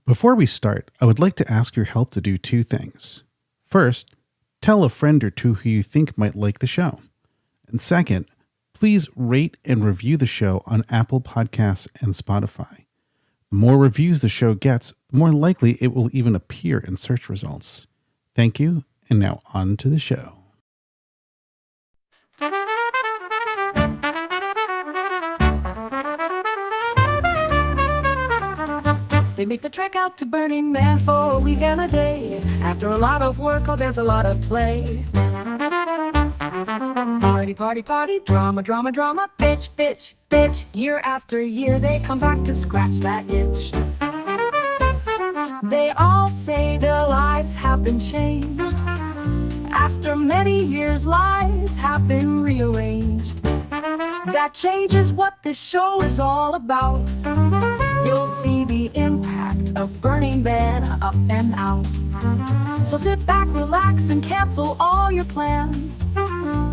Before we start, I would like to ask your help to do two things. First, tell a friend or two who you think might like the show. And second, please rate and review the show on Apple Podcasts and Spotify. The more reviews the show gets, the more likely it will even appear in search results. Thank you, and now on to the show. They make the trek out to Burning Man for a week and a day. After a lot of work, oh, there's a lot of play. Party, party, party, drama, drama, drama, bitch, bitch, bitch. Year after year, they come back to scratch that itch. They all say their lives have been changed. After many years, lives have been rearranged. That change is what this show is all about. You'll see the impact of Burning Man up and out. So sit back, relax, and cancel all your plans.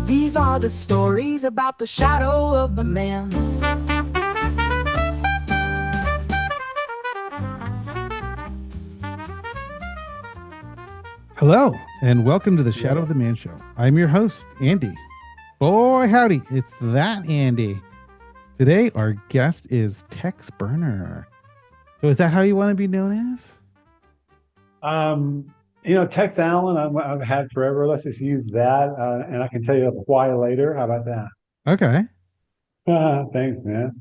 These are the stories about the shadow of the man. Hello, and welcome to the Shadow of the Man Show. I'm your host, Andy. Boy, howdy, it's that Andy. Today, our guest is Tex Burner. So is that how you want to be known as? Tex Allen, I've had forever. Let's just use that. And I can tell you why later. How about that? Okay. Thanks, man.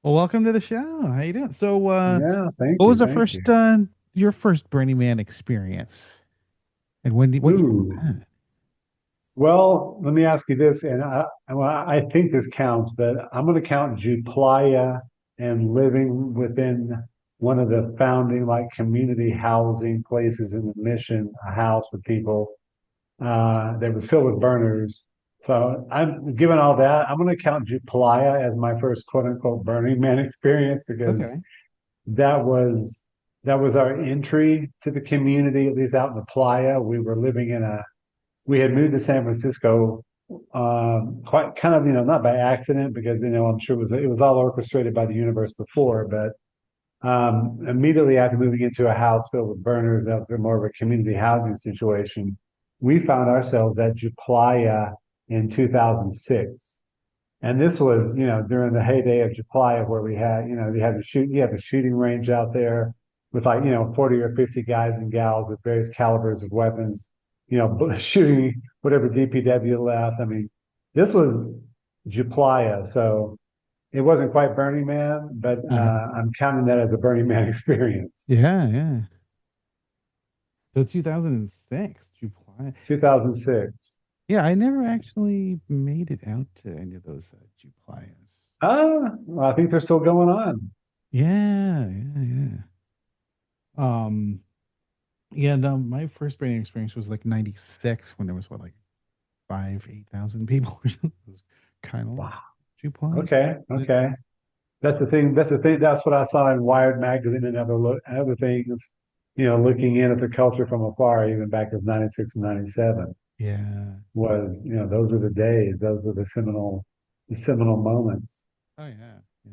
Well, welcome to the show. How you doing? So, Yeah, thank what you. was the Thank first, you. your first Burning Man experience? And when did, what year was Ooh. that? Well, let me ask you this, and I think this counts, but I'm going to count Juplaya and living within one of the founding like community housing places in the Mission, a house with people that was filled with burners. So I'm given all that. I'm going to count Juplaya as my first quote unquote Burning Man experience because Okay. that was that was our entry to the community, at least out in the playa. We had moved to San Francisco quite kind of, not by accident because, I'm sure it was all orchestrated by the universe before, but immediately after moving into a house filled with burners, that was more of a community housing situation. We found ourselves at Juplaya in 2006. And this was, during the heyday of Juplaya where you had the shooting range out there with 40 or 50 guys and gals with various calibers of weapons, shooting whatever DPW left. I mean, this was Juplaya, so it wasn't quite Burning Man, but Uh-huh. I'm counting that as a Burning Man experience. Yeah, yeah. So 2006, July. 2006. Yeah, I never actually made it out to any of those Juplayas. Well, I think they're still going on. Yeah, yeah, yeah. Um, yeah, no, my first branding experience was like 96 when there was what, like 8,000 people or something. It was kind of like Wow. Juplaya. Okay. Okay. That's the thing. That's the thing. That's what I saw in Wired magazine and other things. Looking in at the culture from afar, even back in '96 and '97, Yeah. was those were the days. Those were the seminal moments. Oh yeah, yeah.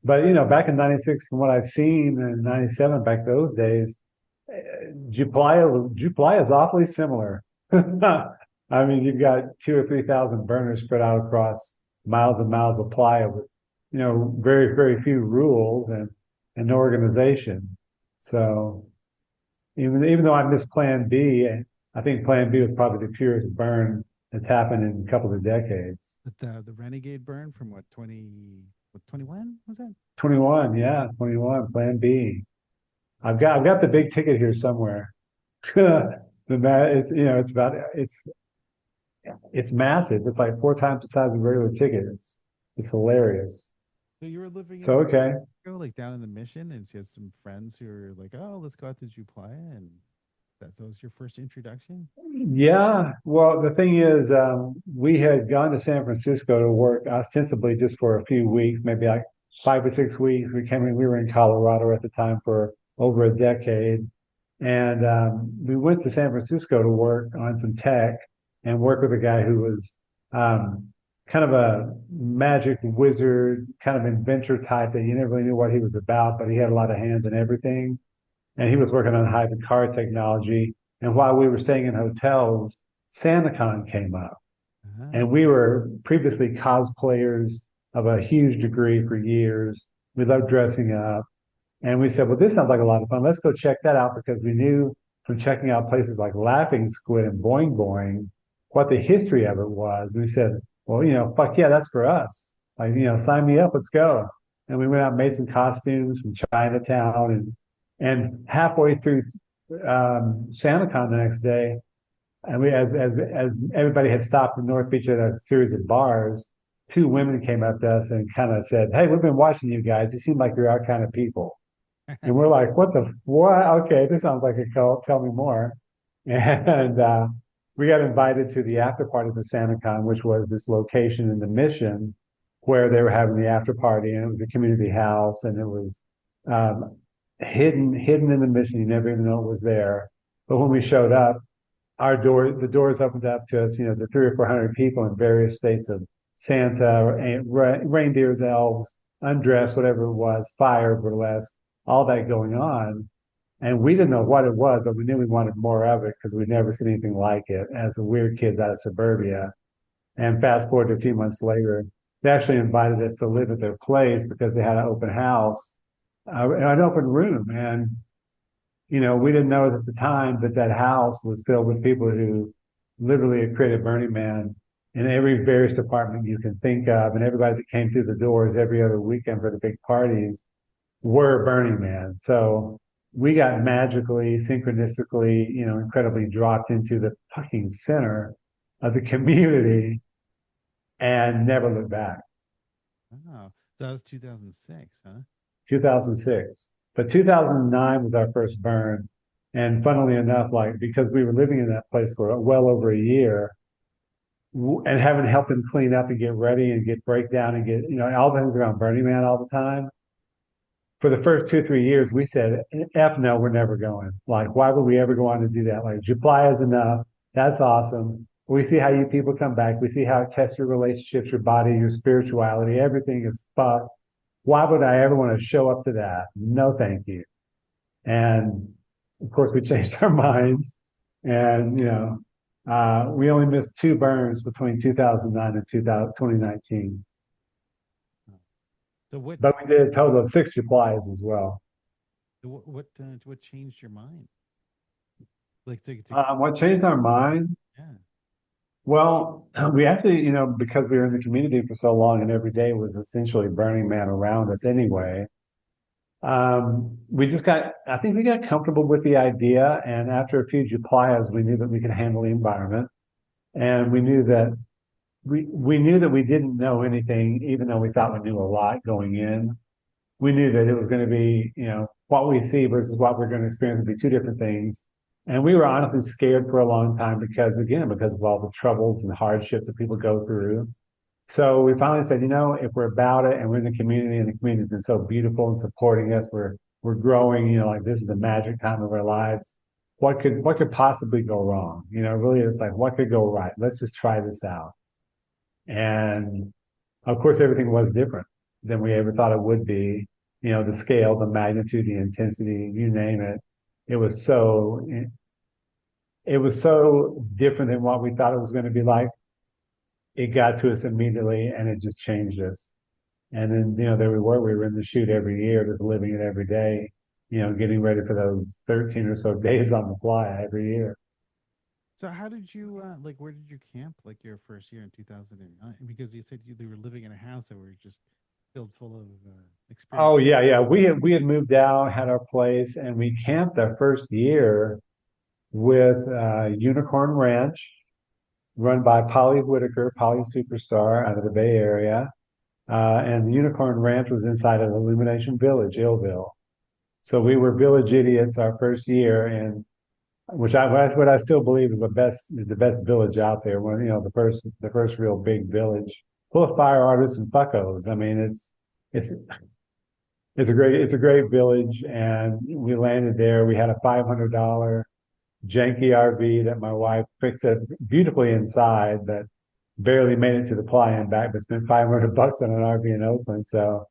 But back in '96, from what I've seen in '97, back those days, Juplaya is awfully similar. I mean, you've got 2 or 3 thousand burners spread out across miles and miles of playa with, very, very few rules and no organization. So even though I missed Plan B, I think Plan B was probably the purest burn that's happened in a couple of decades. But the Renegade burn from what 21 was that? 21, yeah, 21, Plan B. I've got the big ticket here somewhere. It's massive. It's like 4 times the size of a regular ticket. It's hilarious. So you were living in So San okay. Francisco, like down in the Mission, and you had some friends who were like, "Oh, let's go out to Juplaya," and that was your first introduction. Yeah. Well, the thing is, we had gone to San Francisco to work ostensibly just for a few weeks, maybe like 5 or 6 weeks. We were in Colorado at the time for over a decade. And we went to San Francisco to work on some tech and work with a guy who was um, kind of a magic wizard, kind of inventor type that you never really knew what he was about, but he had a lot of hands in everything. And he was working on hybrid car technology. And while we were staying in hotels, SantaCon came up. Ah. And we were previously cosplayers of a huge degree for years. We loved dressing up. And we said, well, this sounds like a lot of fun. Let's go check that out because we knew from checking out places like Laughing Squid and Boing Boing what the history of it was. We said, well, fuck yeah, that's for us. Like, sign me up, let's go. And we went out and made some costumes from Chinatown and halfway through SantaCon the next day, and we as everybody had stopped in North Beach at a series of bars, two women came up to us and kind of said, "Hey, we've been watching you guys. You seem like you're our kind of people." And we're like, what? Okay, this sounds like a cult. Tell me more. And we got invited to the after party of the SantaCon, which was this location in the Mission where they were having the after party, and it was a community house, and it was um, hidden in the Mission. You never even know it was there. But when we showed up, the doors opened up to us, the 300 or 400 people in various states of Santa, reindeers, elves, undressed, whatever it was, fire, burlesque, all that going on. And we didn't know what it was, but we knew we wanted more of it because we'd never seen anything like it as the weird kids out of suburbia. And fast forward to a few months later, they actually invited us to live at their place because they had an open house, an open room. And we didn't know at the time that that house was filled with people who literally had created Burning Man in every various department you can think of, and everybody that came through the doors every other weekend for the big parties were Burning Man. So we got magically, synchronistically, incredibly dropped into the fucking center of the community and never looked back. Oh, so that was 2006, huh? 2006. But 2009 was our first burn. And funnily enough, like because we were living in that place for well over a year and having helped them clean up and get ready and get breakdown and get, all the things around Burning Man all the time. For the first 2 or 3 years, we said, F no, we're never going. Like, why would we ever go on to do that? Like, July is enough. That's awesome. We see how you people come back. We see how it tests your relationships, your body, your spirituality. Everything is fucked. Why would I ever want to show up to that? No, thank you. And of course, we changed our minds. And, we only missed two burns between 2009 and 2019. So what But we did a total of six replies as well. what changed your mind? Like What changed our mind? yeah. Well, we actually, because we were in the community for so long and every day was essentially Burning Man around us anyway, I think we got comfortable with the idea. And after a few Japlayas, we knew that we could handle the environment. And we knew that we didn't know anything, even though we thought we knew a lot going in. We knew that it was going to be, what we see versus what we're going to experience would be two different things. And we were honestly scared for a long time because of all the troubles and hardships that people go through. So we finally said, if we're about it and we're in the community and the community's been so beautiful and supporting us, we're growing, like this is a magic time of our lives. What could possibly go wrong? Really it's like what could go right? Let's just try this out. And of course everything was different than we ever thought it would be. The scale, the magnitude, the intensity, you name it. It was so it was so different than what we thought it was going to be like. It got to us immediately and it just changed us. And then, there we were in the shoot every year, just living it every day, getting ready for those 13 or so days on the fly every year. So how did you like where did you camp like your first year in 2009? Because you said you were living in a house that were just filled full of experience. Oh yeah, yeah. We had moved out, had our place, and we camped our first year with Unicorn Ranch, run by Polly Whitaker, Polly Superstar out of the Bay Area. And the Unicorn Ranch was inside of Illumination Village, Illville. So we were village idiots our first year, and what I still believe is the best village out there. When the first real big village full of fire artists and fuckos. I mean, it's it's a great village, and we landed there. We had a $500 janky RV that my wife fixed it beautifully inside, but barely made it to the playa and back, but spent $500 on an RV in Oakland. So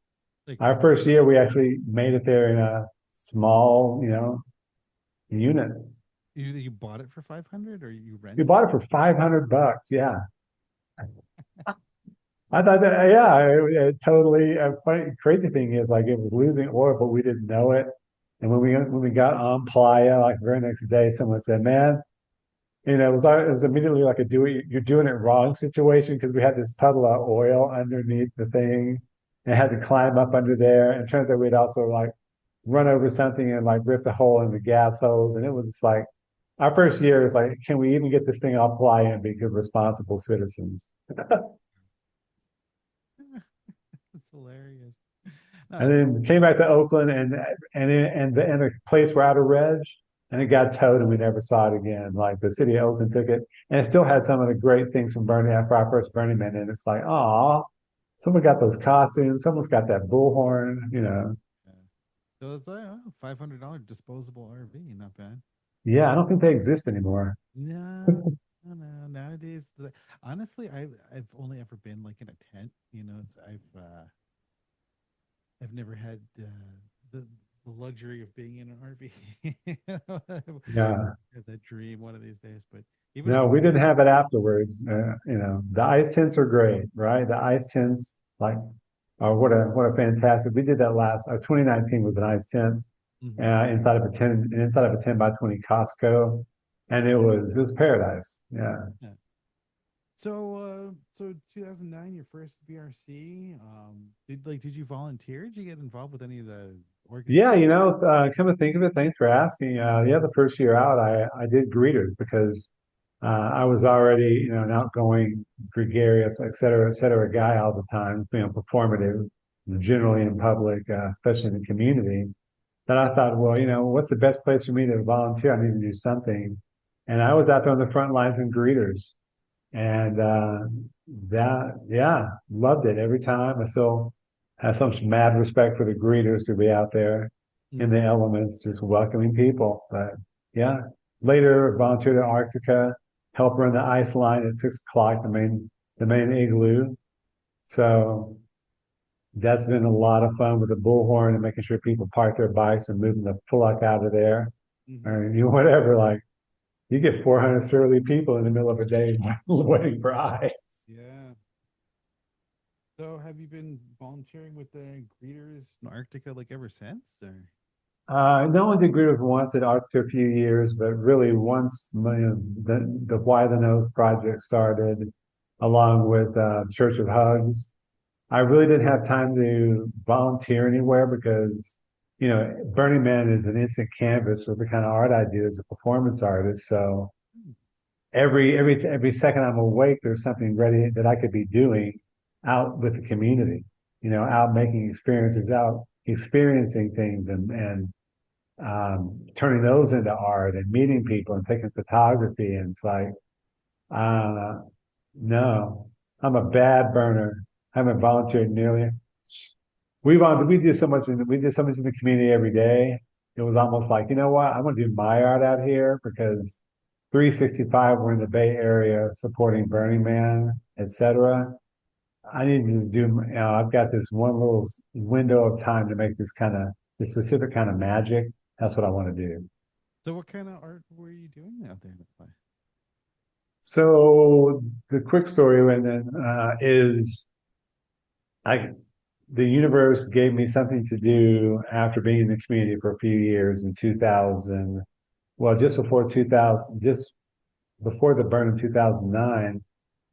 Like our first year, we actually made it there in a small, unit. you bought it for 500 or you We rented? bought it for $500. Yeah. I thought that, yeah, it totally. Funny, crazy thing is, like, it was losing oil, but we didn't know it. And when we got on playa, like the very next day, someone said, "Man, it was immediately like a you're doing it wrong situation because we had this puddle of oil underneath the thing and had to climb up under there. And it turns out we'd also like run over something and like ripped a hole in the gas hose. And it was just like our first year is like, can we even get this thing off playa and be good, responsible citizens?" That's hilarious. And No, then came back to Oakland and the place were out of reg and it got towed and we never saw it again. Like the city of Oakland took it and it still had some of the great things from Burning after our first Burning Man. And it's like, oh, someone got those costumes, someone's got that bullhorn. yeah. So it's like $500 disposable RV, not bad. Yeah, I don't think they exist anymore. No, no, no. Nowadays, honestly, I've only ever been like in a tent. I've never had the the luxury of being in an RV. Yeah. Have that dream one of these days. But even if No, we didn't have it afterwards. The ice tents are great, right? The ice tents, like, oh, what a fantastic. We did that 2019 was an ice tent Mhm. inside of a 10 by 20 Costco. And it was paradise. Yeah. Yeah. So 2009, your first BRC. Did you volunteer? Did you get involved with any of the Yeah, organization? come to think of it, thanks for asking. Yeah, the first year out, I did greeters because I was already, an outgoing, gregarious, et cetera guy all the time, performative, generally in public, especially in the community. Then I thought, well, what's the best place for me to volunteer? I need to do something. And I was out there on the front lines in greeters. And yeah, loved it every time. I still have some mad respect for the greeters to be out there in the Mhm. elements, just welcoming people. But yeah, later volunteered at Arctica, helped run the ice line at 6 o'clock, the main igloo. So that's been a lot of fun with the bullhorn and making sure people park their bikes and moving the fuck out of there, Mhm. or whatever. Like you get 400 surly people in the middle of a day waiting for ice. Yeah. So have you been volunteering with the greeters in Arctica like ever since? Or No one did greet once at Arc for a few years, but really once the Why the Nose project started, along with Church of Hugs. I really didn't have time to volunteer anywhere because, Burning Man is an instant canvas for the kind of art I do as a performance artist. So every second I'm awake, there's something ready that I could be doing out with the community, out making experiences, out experiencing things and turning those into art and meeting people and taking photography. And it's like, uh, no, I'm a bad burner. I haven't volunteered nearly. We did so much in the community every day. It was almost like, you know what? I want to do my art out here because 365, we're in the Bay Area supporting Burning Man, etc. I need to just I've got this one little window of time to make this specific kind of magic. That's what I want to do. so what kind of art were you doing out there in the play? So the quick story and then is I the universe gave me something to do after being in the community for a few years in 2000. Well, just before 2000, just before the burn in 2009,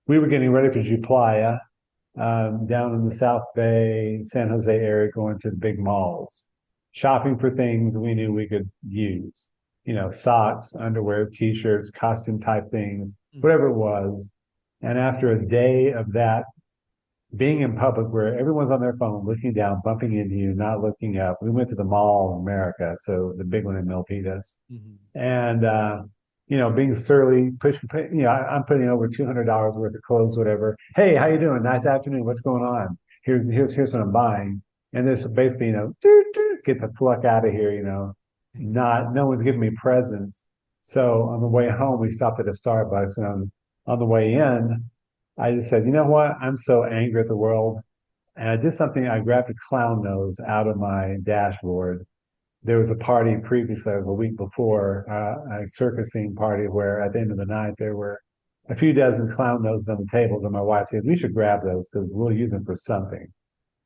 we were getting ready for Playa down in the South Bay, San Jose area, going to the big malls, shopping for things we knew we could use. Socks, underwear, t-shirts, costume type things, Mhm. whatever it was. And after a day of that, being in public where everyone's on their phone, looking down, bumping into you, not looking up. We went to the mall in America, so the big one in Milpitas, Mhm. and being surly, I'm putting over $200 worth of clothes, whatever. Hey, how you doing? Nice afternoon. What's going on? Here's what I'm buying, and this basically, get the fuck out of here. Not no one's giving me presents. So on the way home, we stopped at a Starbucks, and on the way in, I just said, you know what? I'm so angry at the world. And I did something. I grabbed a clown nose out of my dashboard. There was a party previously, a week before, a circus themed party where at the end of the night there were a few dozen clown noses on the tables. And my wife said, we should grab those because we'll use them for something.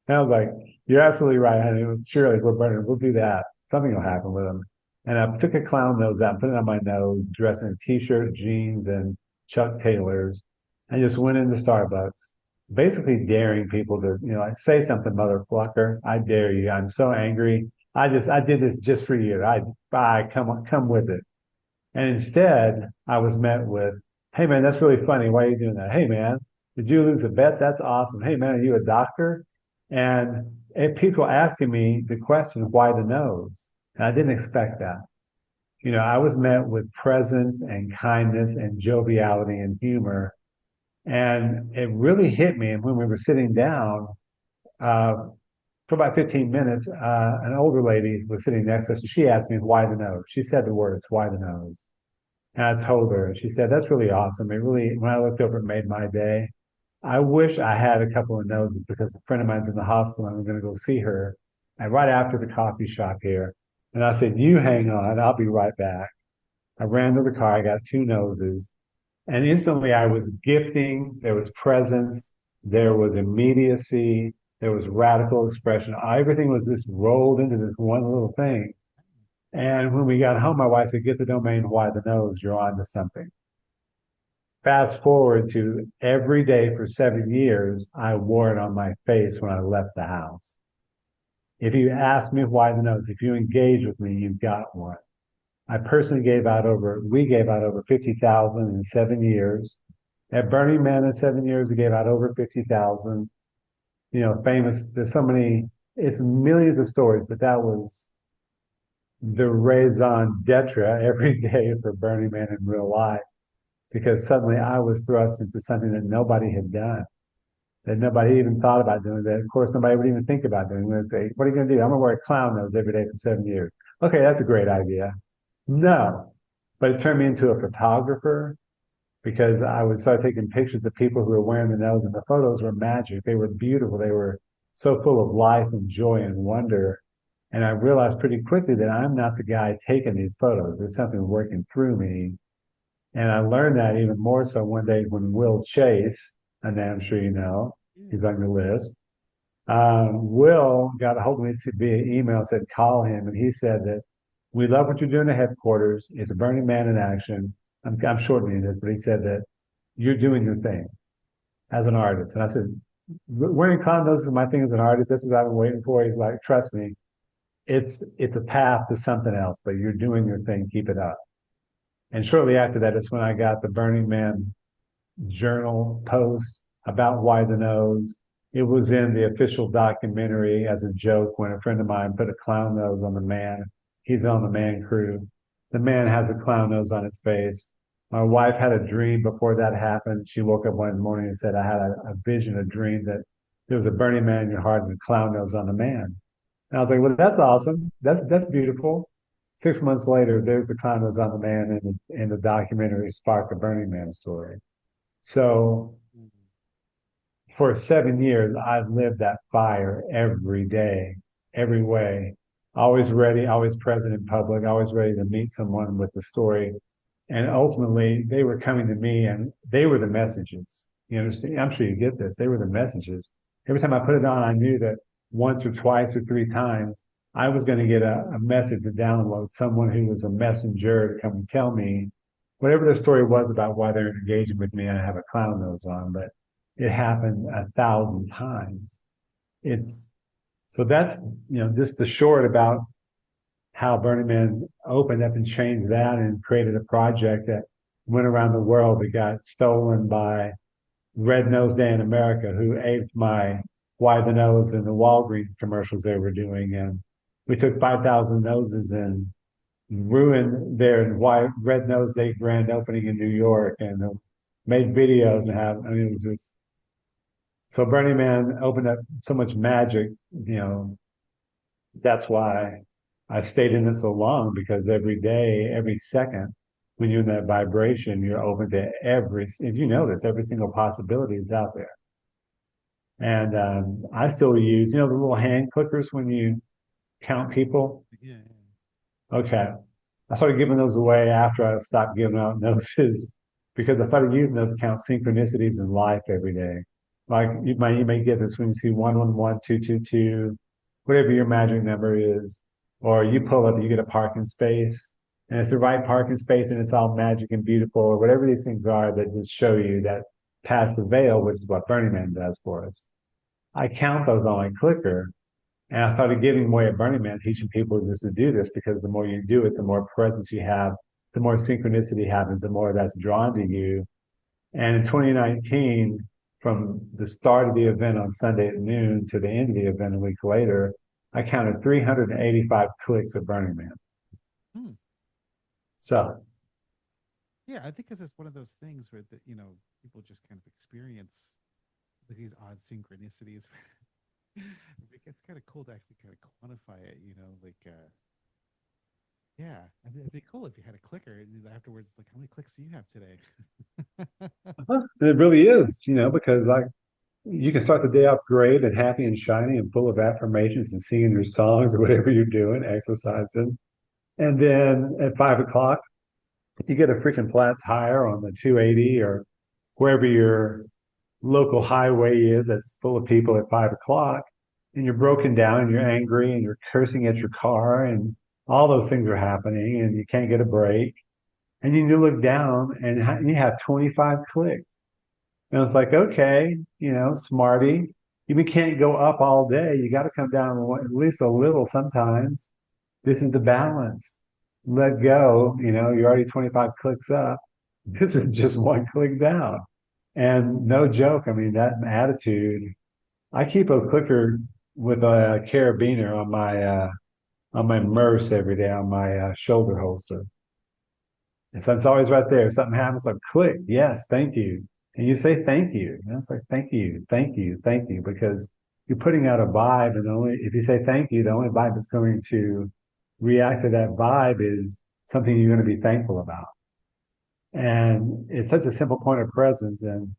And I was like, you're absolutely right, honey. Surely we're burning. We'll do that. Something will happen with them. And I took a clown nose out, put it on my nose, dressed in a t-shirt, jeans, and Chuck Taylors, and just went into Starbucks, basically daring people to, like, say something, motherfucker. I dare you. I'm so angry. I did this just for you. Come on, come with it. And instead, I was met with, hey man, that's really funny. Why are you doing that? Hey man, did you lose a bet? That's awesome. Hey man, are you a doctor? And people asking me the question, why the nose? And I didn't expect that. I was met with presence and kindness and joviality and humor. And it really hit me. And when we were sitting down, uh, for about 15 minutes, an older lady was sitting next to us. And she asked me, why the nose? She said the words, why the nose? And I told her, and she said, that's really awesome. It really, when I looked over, it made my day. I wish I had a couple of noses because a friend of mine's in the hospital and I'm going to go see her. And right after the coffee shop here. And I said, you hang on, I'll be right back. I ran to the car, I got two noses. And instantly I was gifting, there was presence, there was immediacy, there was radical expression. Everything was just rolled into this one little thing. And when we got home, my wife said, get the domain, why the nose? You're on to something. Fast forward to every day for 7 years, I wore it on my face when I left the house. If you ask me why the nose, if you engage with me, you've got one. We gave out over 50,000 in 7 years. At Burning Man in 7 years, we gave out over 50,000. Famous, there's so many, it's millions of stories, but that was the raison d'etre every day for Burning Man in real life, because suddenly I was thrust into something that nobody had done, that nobody even thought about doing, that of course nobody would even think about doing. They'd say, what are you going to do? I'm going to wear a clown nose every day for 7 years. Okay, that's a great idea. No, but it turned me into a photographer because I would start taking pictures of people who were wearing the nose, and the photos were magic. They were beautiful. They were so full of life and joy and wonder. And I realized pretty quickly that I'm not the guy taking these photos. There's something working through me. And I learned that even more so one day when Will Chase, and I'm sure you know, he's on your list. Will got a hold of me via email, said, call him. And he said that we love what you're doing at headquarters. It's a Burning Man in action. I'm shortening this, but he said that you're doing your thing as an artist. And I said, wearing condos is my thing as an artist. This is what I've been waiting for. He's like, trust me, it's a path to something else, but you're doing your thing. Keep it up. And shortly after that, it's when I got the Burning Man journal post about why the nose. It was in the official documentary as a joke when a friend of mine put a clown nose on the man. He's on the man crew. The man has a clown nose on his face. My wife had a dream before that happened. She woke up one morning and said, I had a vision, a dream that there was a Burning Man in your heart and a clown nose on the man. And I was like, well, that's awesome. That's beautiful. 6 months later, there's the clown nose on the man, and the documentary sparked a Burning Man story. So for 7 years, I've lived that fire every day, every way, always ready, always present in public, always ready to meet someone with the story. And ultimately, they were coming to me and they were the messages. You understand? I'm sure you get this. They were the messages. Every time I put it on, I knew that once or twice or three times, I was going to get a message to download, someone who was a messenger to come and tell me whatever their story was about why they're engaging with me. I have a clown nose on, but it happened 1,000 times. So that's, just the short about how Burning Man opened up and changed that and created a project that went around the world. That got stolen by Red Nose Day in America, who aped my Why the Nose and the Walgreens commercials they were doing. And we took 5,000 noses and ruined their Red Nose Day grand opening in New York, and made videos it was just, so Burning Man opened up so much magic. That's why I've stayed in it so long, because every day, every second, when you're in that vibration, you're open to if you notice, every single possibility is out there. And I still use, the little hand clickers when you count people. Yeah. Okay. I started giving those away after I stopped giving out noses because I started using those to count synchronicities in life every day. Like you may get this when you see 111, 222, whatever your magic number is, or you pull up, you get a parking space, and it's the right parking space, and it's all magic and beautiful, or whatever these things are that just show you that past the veil, which is what Burning Man does for us. I count those on my clicker, and I started giving away at Burning Man, teaching people just to do this because the more you do it, the more presence you have, the more synchronicity happens, the more that's drawn to you. And in 2019, from the start of the event on Sunday at noon to the end of the event a week later, I counted 385 clicks at Burning Man. Hmm. So, Yeah, I think 'cause it's one of those things where people just kind of experience these odd synchronicities. It's kind of cool to actually kind of quantify it, like yeah, I mean, it'd be cool if you had a clicker and afterwards, like, how many clicks do you have today? it really is, because like you can start the day off great and happy and shiny and full of affirmations and singing your songs or whatever you're doing, exercising. And then at 5 o'clock, you get a freaking flat tire on the 280 or wherever your local highway is that's full of people at 5 o'clock, and you're broken down and you're angry and you're cursing at your car and all those things are happening and you can't get a break. And you look down and you have 25 clicks. And it's like, okay, smarty, you can't go up all day. You got to come down at least a little sometimes. This is the balance. Let go. You're already 25 clicks up. This is just one click down. And no joke. I mean, that attitude. I keep a clicker with a carabiner on my Merce every day on my shoulder holster. And so it's always right there. If something happens, like click, yes, thank you. And you say thank you. It's like thank you, thank you, thank you, because you're putting out a vibe, and only if you say thank you, the only vibe that's going to react to that vibe is something you're going to be thankful about. And it's such a simple point of presence. And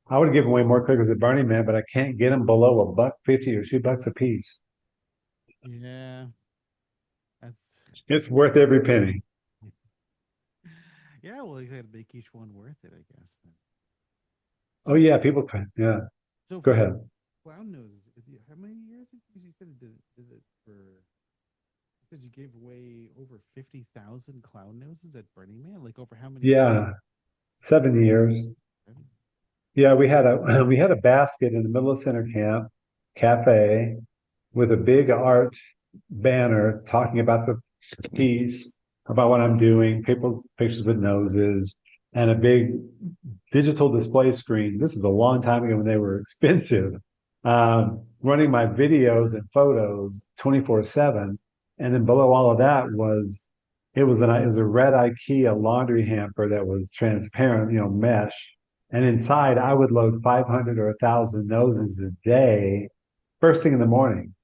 I would give away more clickers at Burning Man, but I can't get them below $1.50 or $2 a piece. Yeah, that's It's worth every penny. yeah. Well, you got to make each one worth it, I guess. Then. Oh So, yeah, people. Yeah, so go for ahead. clown noses, how many years you said did it for? You said you gave away over 50,000 clown noses at Burning Man. Like over how many years? Yeah, 7 years. Yeah, we had a basket in the middle of center camp cafe with a big art banner talking about the piece, about what I'm doing, people pictures with noses, and a big digital display screen. This is a long time ago when they were expensive. Running my videos and photos 24/7, and then below all of that was a red IKEA laundry hamper that was transparent, mesh. And inside, I would load 500 or 1,000 noses a day, first thing in the morning.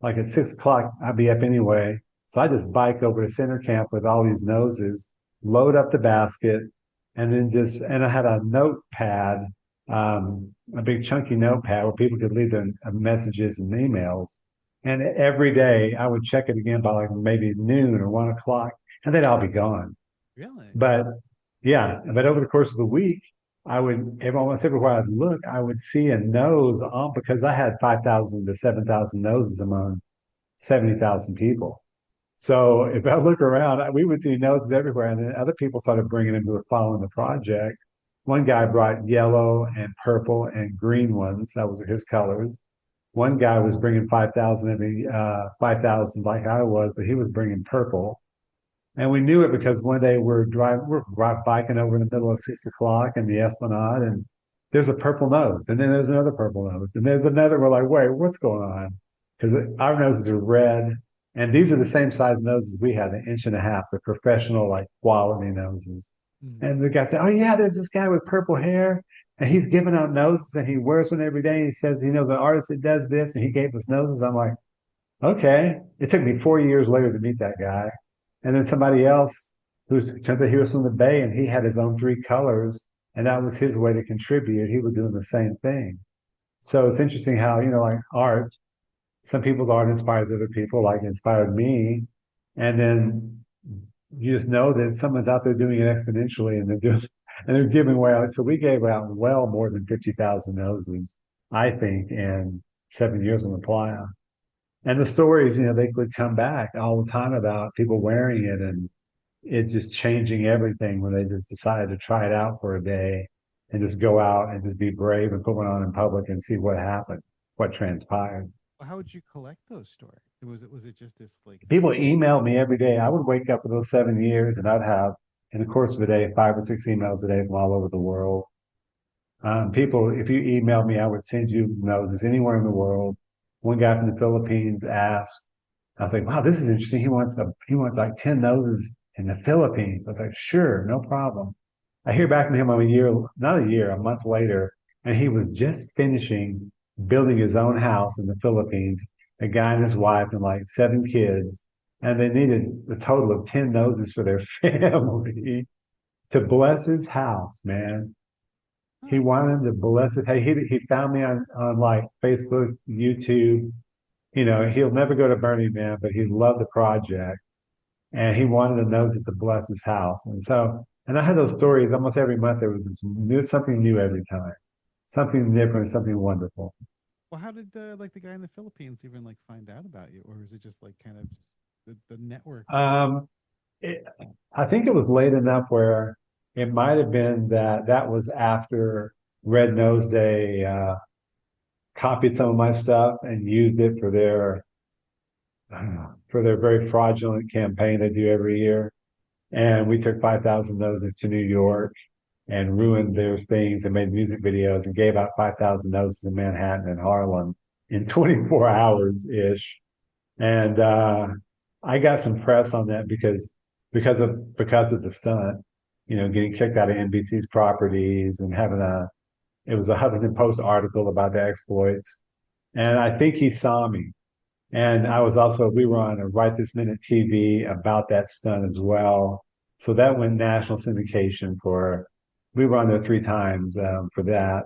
Like at 6 o'clock, I'd be up anyway. So I just bike over to center camp with all these noses, load up the basket, and then and I had a notepad, a big chunky notepad where people could leave their messages and emails. And every day I would check it again by like maybe noon or 1 o'clock, and they'd all be gone. Really? But yeah, but over the course of the week, almost everywhere I'd look, I would see a nose on because I had 5,000 to 7,000 noses among 70,000 people. So if I look around, we would see noses everywhere. And then other people started bringing them who were following the project. One guy brought yellow and purple and green ones. That was his colors. One guy was bringing 5,000 every 5,000 like I was, but he was bringing purple. And we knew it because one day we're biking over in the middle of 6 o'clock in the Esplanade, and there's a purple nose, and then there's another purple nose, and there's another. We're like, wait, what's going on? Because our noses are red, and these are the same size noses we had, an inch and a half, the professional like quality noses. Mm. And the guy said, oh yeah, there's this guy with purple hair, and he's giving out noses, and he wears one every day. And he says, the artist that does this, and he gave us noses. I'm like, okay. It took me 4 years later to meet that guy. And then somebody else turns out he was from the Bay and he had his own three colors, and that was his way to contribute. He was doing the same thing. So it's interesting how, like art, some people's art inspires other people, like it inspired me. And then you just know that someone's out there doing it exponentially and they're giving away. So we gave out well more than 50,000 noses, I think, in 7 years on the playa. And the stories, they would come back all the time about people wearing it and it's just changing everything when they just decided to try it out for a day and just go out and just be brave and put one on in public and see what happened, what transpired. Well, how would you collect those stories? Was it just this like People emailed me every day. I would wake up for those 7 years and I'd have, in the course of a day, 5 or 6 emails a day from all over the world. People, if you emailed me, I would send you notes anywhere in the world. One guy from the Philippines asked, I was like, wow, this is interesting. He wants like 10 noses in the Philippines. I was like, sure, no problem. I hear back from him a month later, and he was just finishing building his own house in the Philippines, a guy and his wife and like 7 kids, and they needed a total of 10 noses for their family to bless his house, man. He huh, wanted to bless it. Hey, he found me on like Facebook, YouTube. He'll never go to Burning Man, but he loved the project and he wanted to nose it to bless his house. And I had those stories almost every month. There was something new every time, something different, something wonderful. well, how did like the guy in the Philippines even like find out about you, or is it just like kind of just the network thing? Um, it, I think it was late enough where it might have been that was after Red Nose Day copied some of my stuff and used it for their very fraudulent campaign they do every year. And we took 5,000 noses to New York and ruined their things and made music videos and gave out 5,000 noses in Manhattan and Harlem in 24 hours ish. And I got some press on that because of the stunt, getting kicked out of NBC's properties and it was a Huffington Post article about the exploits. And I think he saw me. And we were on a Right This Minute TV about that stunt as well. So that went national syndication we were on there 3 times for that,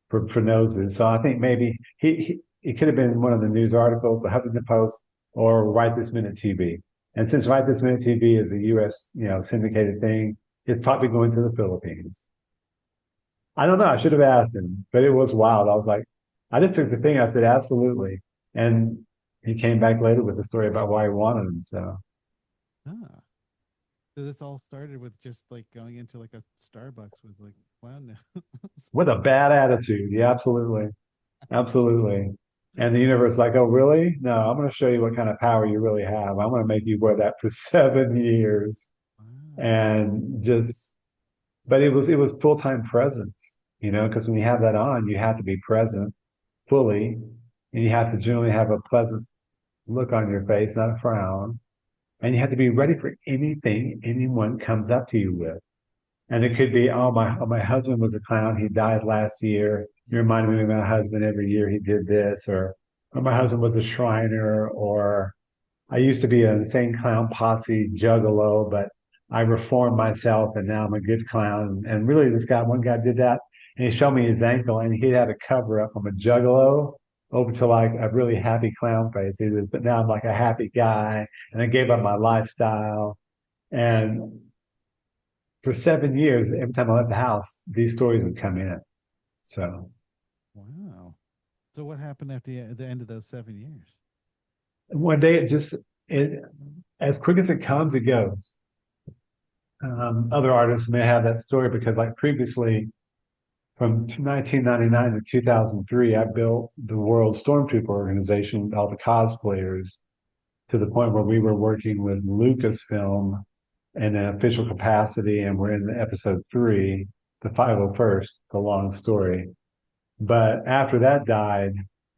for noses. So I think maybe it could have been one of the news articles, the Huffington Post, or Right This Minute TV. And since Right This Minute TV is a U.S. syndicated thing, it's probably going to the Philippines. I don't know. I should have asked him, but it was wild. I was like, I just took the thing. I said, absolutely. And he came back later with a story about why he wanted him. So Ah, so this all started with just like going into like a Starbucks with like clown now. with a bad attitude. Yeah, absolutely. Absolutely. And the universe is like, oh, really? No, I'm going to show you what kind of power you really have. I'm going to make you wear that for 7 years. Wow. And but it was full-time presence, because when you have that on, you have to be present fully and you have to generally have a pleasant look on your face, not a frown. And you have to be ready for anything anyone comes up to you with. And it could be, oh, my husband was a clown. He died last year. You remind me of my husband every year he did this, or my husband was a Shriner, or I used to be an insane clown posse juggalo, but I reformed myself and now I'm a good clown. And really, one guy did that and he showed me his ankle and he had a cover up from a juggalo over to like a really happy clown face. But now I'm like a happy guy and I gave up my lifestyle. And for 7 years, every time I left the house, these stories would come in. So Wow. So what happened after the end of those 7 years? one day it as quick as it comes, it goes. Other artists may have that story because, like previously, from 1999 to 2003, I built the World Stormtrooper organization, all the cosplayers, to the point where we were working with Lucasfilm in an official capacity, and we're in episode 3, the 501st, the long story. But after that died,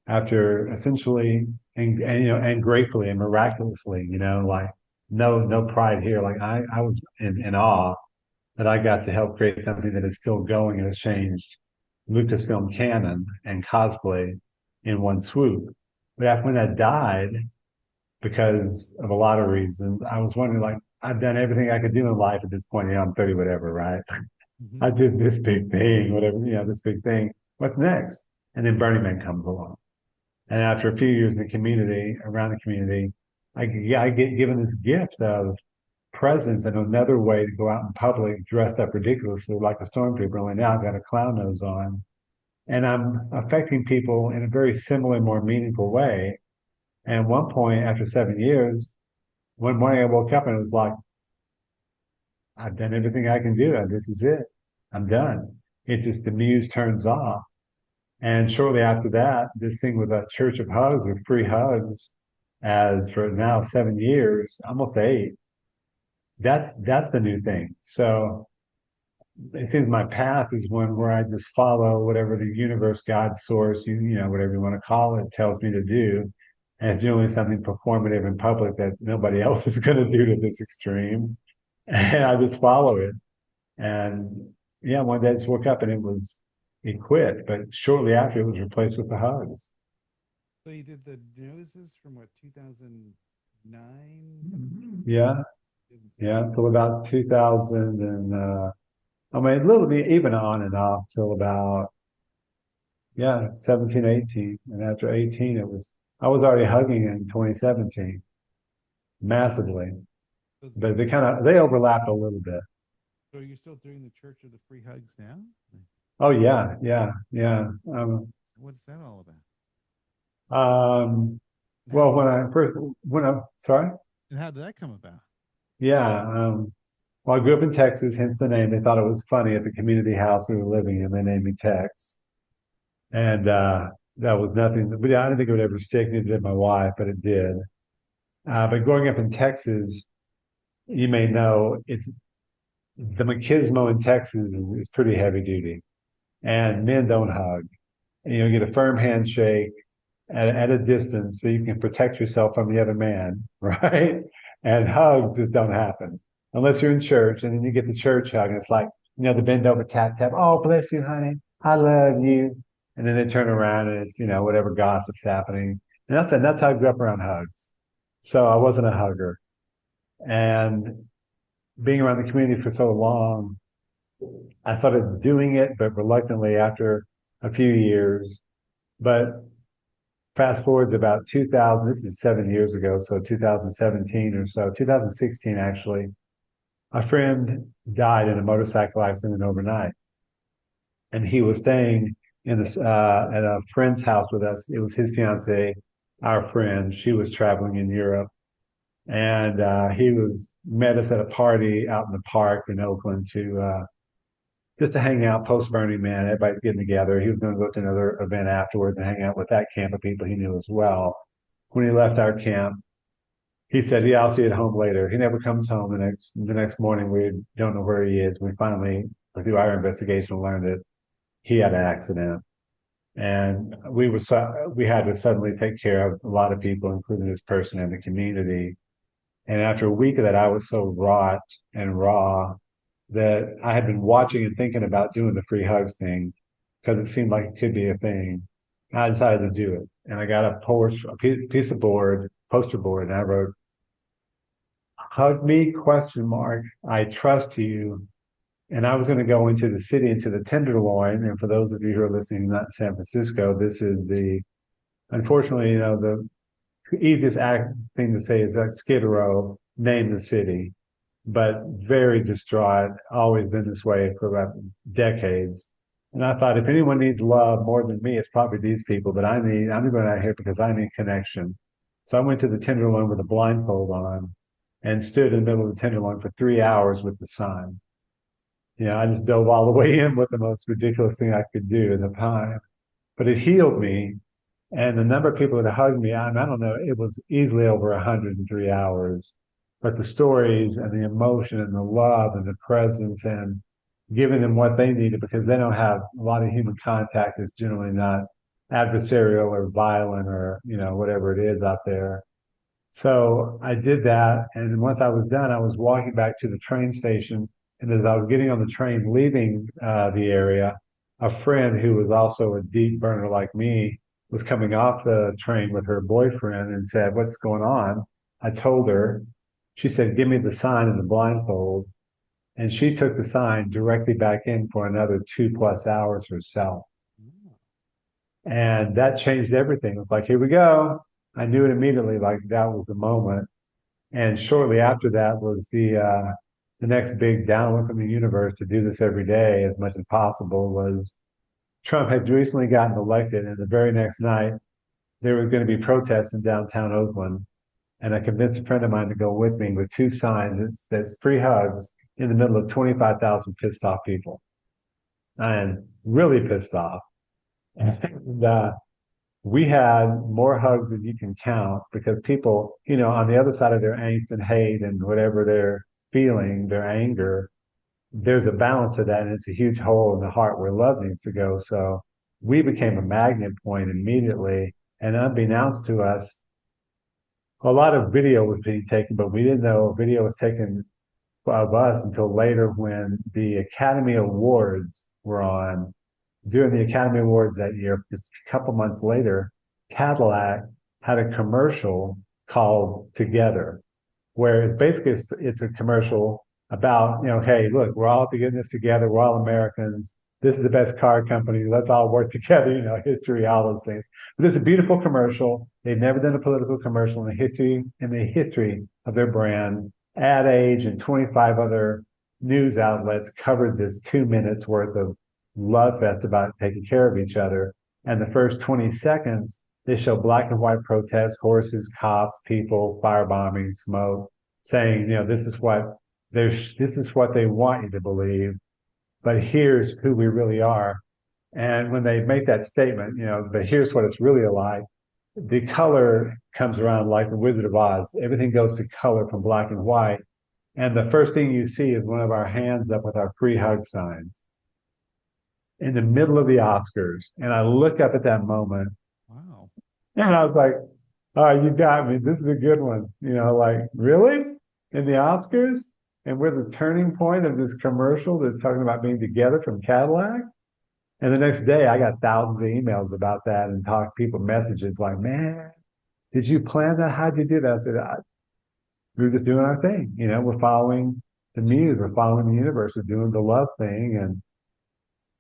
after essentially and gratefully and miraculously, like no pride here. Like I was in awe that I got to help create something that is still going and has changed Lucasfilm canon and cosplay in one swoop. But after when that died, because of a lot of reasons, I was wondering like, I've done everything I could do in life at this point. I'm 30, whatever, right? Hmm. I did this big thing, whatever, this big thing. What's next? And then Burning Man comes along. And after a few years in the community, around the community, I get given this gift of presence and another way to go out in public dressed up ridiculously like a stormtrooper. Only now I've got a clown nose on. And I'm affecting people in a very similar, more meaningful way. And at one point, after 7 years, one morning I woke up and it was like, I've done everything I can do. This is it. I'm done. It's just the muse turns off. And shortly after that, this thing with a church of hugs with free hugs, as for now 7 years, almost eight, that's the new thing. So it seems my path is one where I just follow whatever the universe, God, source, whatever you want to call it, tells me to do. And it's generally something performative in public that nobody else is going to do to this extreme. And I just follow it. And yeah, one day I just woke up and it quit. But shortly after, it was replaced with the hugs. So you did the noses from what, 2009? Yeah, yeah, until about 2000 and I mean, a little bit even on and off till about, yeah, 17, 18. And after 18, I was already hugging in 2017 massively, So, but they overlapped a little bit. so you're still doing the Church of the Free Hugs now? Oh yeah, yeah, yeah. What is that all about? Um, And how well, did, when I, sorry, and how did that come about? yeah. Well, I grew up in Texas, hence the name. They thought it was funny at the community house we were living in. They named me Tex. And that was nothing, but I didn't think it would ever stick. Neither did my wife, but it did. But growing up in Texas, you may know it's the machismo in Texas is pretty heavy duty, and men don't hug. You get a firm handshake at a distance so you can protect yourself from the other man, right? And hugs just don't happen unless you're in church, and then you get the church hug, and it's like, the bend over tap tap. Oh, bless you, honey. I love you. And then they turn around and it's, whatever gossip's happening. And that's how I grew up around hugs. So I wasn't a hugger. And being around the community for so long, I started doing it, but reluctantly after a few years. But fast forward to about 2000, this is 7 years ago, so 2017 or so, 2016 actually, a friend died in a motorcycle accident overnight. And he was staying at a friend's house with us. It was his fiance, our friend. She was traveling in Europe. And he was met us at a party out in the park in Oakland to just to hang out post Burning Man. Everybody's getting together. He was going to go to another event afterwards and hang out with that camp of people he knew as well. When he left our camp, he said, "Yeah, I'll see you at home later." He never comes home. The next morning, we don't know where he is. We finally, through our investigation, learned that he had an accident, and we had to suddenly take care of a lot of people, including this person in the community. And after a week of that, I was so wrought and raw that I had been watching and thinking about doing the free hugs thing because it seemed like it could be a thing. I decided to do it, and I got a piece of board, poster board, and I wrote, "Hug me?" Question mark. I trust you. And I was going to go into the city, into the Tenderloin. And for those of you who are listening, not in San Francisco, this is unfortunately, the easiest thing to say is that Skid Row named the city, but very distraught, always been this way for about decades. And I thought, if anyone needs love more than me, it's probably these people, but I'm going out here because I need connection. So I went to the Tenderloin with a blindfold on and stood in the middle of the Tenderloin for 3 hours with the sun. I just dove all the way in with the most ridiculous thing I could do in the time. But it healed me. And the number of people that hugged me, I don't know, it was easily over 103 hours. But the stories and the emotion and the love and the presence and giving them what they needed, because they don't have a lot of human contact, is generally not adversarial or violent or, whatever it is out there. So I did that. And once I was done, I was walking back to the train station. And as I was getting on the train leaving the area, a friend who was also a deep burner like me was coming off the train with her boyfriend and said, "What's going on?" I told her. She said, "Give me the sign and the blindfold." And she took the sign directly back in for another 2+ hours herself. And that changed everything. It was like, here we go. I knew it immediately, like that was the moment. And shortly after that was the next big download from the universe to do this every day as much as possible was Trump had recently gotten elected, and the very next night there was going to be protests in downtown Oakland. And I convinced a friend of mine to go with me with two signs that's free hugs in the middle of 25,000 pissed off people. And really pissed off. And we had more hugs than you can count because people, on the other side of their angst and hate and whatever they're feeling, their anger, there's a balance to that. And it's a huge hole in the heart where love needs to go. So we became a magnet point immediately. And unbeknownst to us, a lot of video was being taken, but we didn't know video was taken of us until later when the Academy Awards were on. During the Academy Awards that year, just a couple months later, Cadillac had a commercial called Together, where it's basically it's a commercial about, hey, look, we're all getting this together. We're all Americans. This is the best car company. Let's all work together, history, all those things. But it's a beautiful commercial. They've never done a political commercial in the history of their brand. Ad Age and 25 other news outlets covered this 2 minutes worth of love fest about taking care of each other. And the first 20 seconds, they show black and white protests, horses, cops, people, firebombing, smoke, saying, this is what they want you to believe, but here's who we really are. And when they make that statement, but here's what it's really like, the color comes around like the Wizard of Oz. Everything goes to color from black and white. And the first thing you see is one of our hands up with our free hug signs in the middle of the Oscars. And I look up at that moment. Wow. And I was like, oh, you got me. This is a good one. Like, really? In the Oscars? And we're the turning point of this commercial that's talking about being together from Cadillac? And the next day, I got thousands of emails about that and people messages like, man, did you plan that? How'd you do that? I said, we're just doing our thing. We're following the muse. We're following the universe. We're doing the love thing.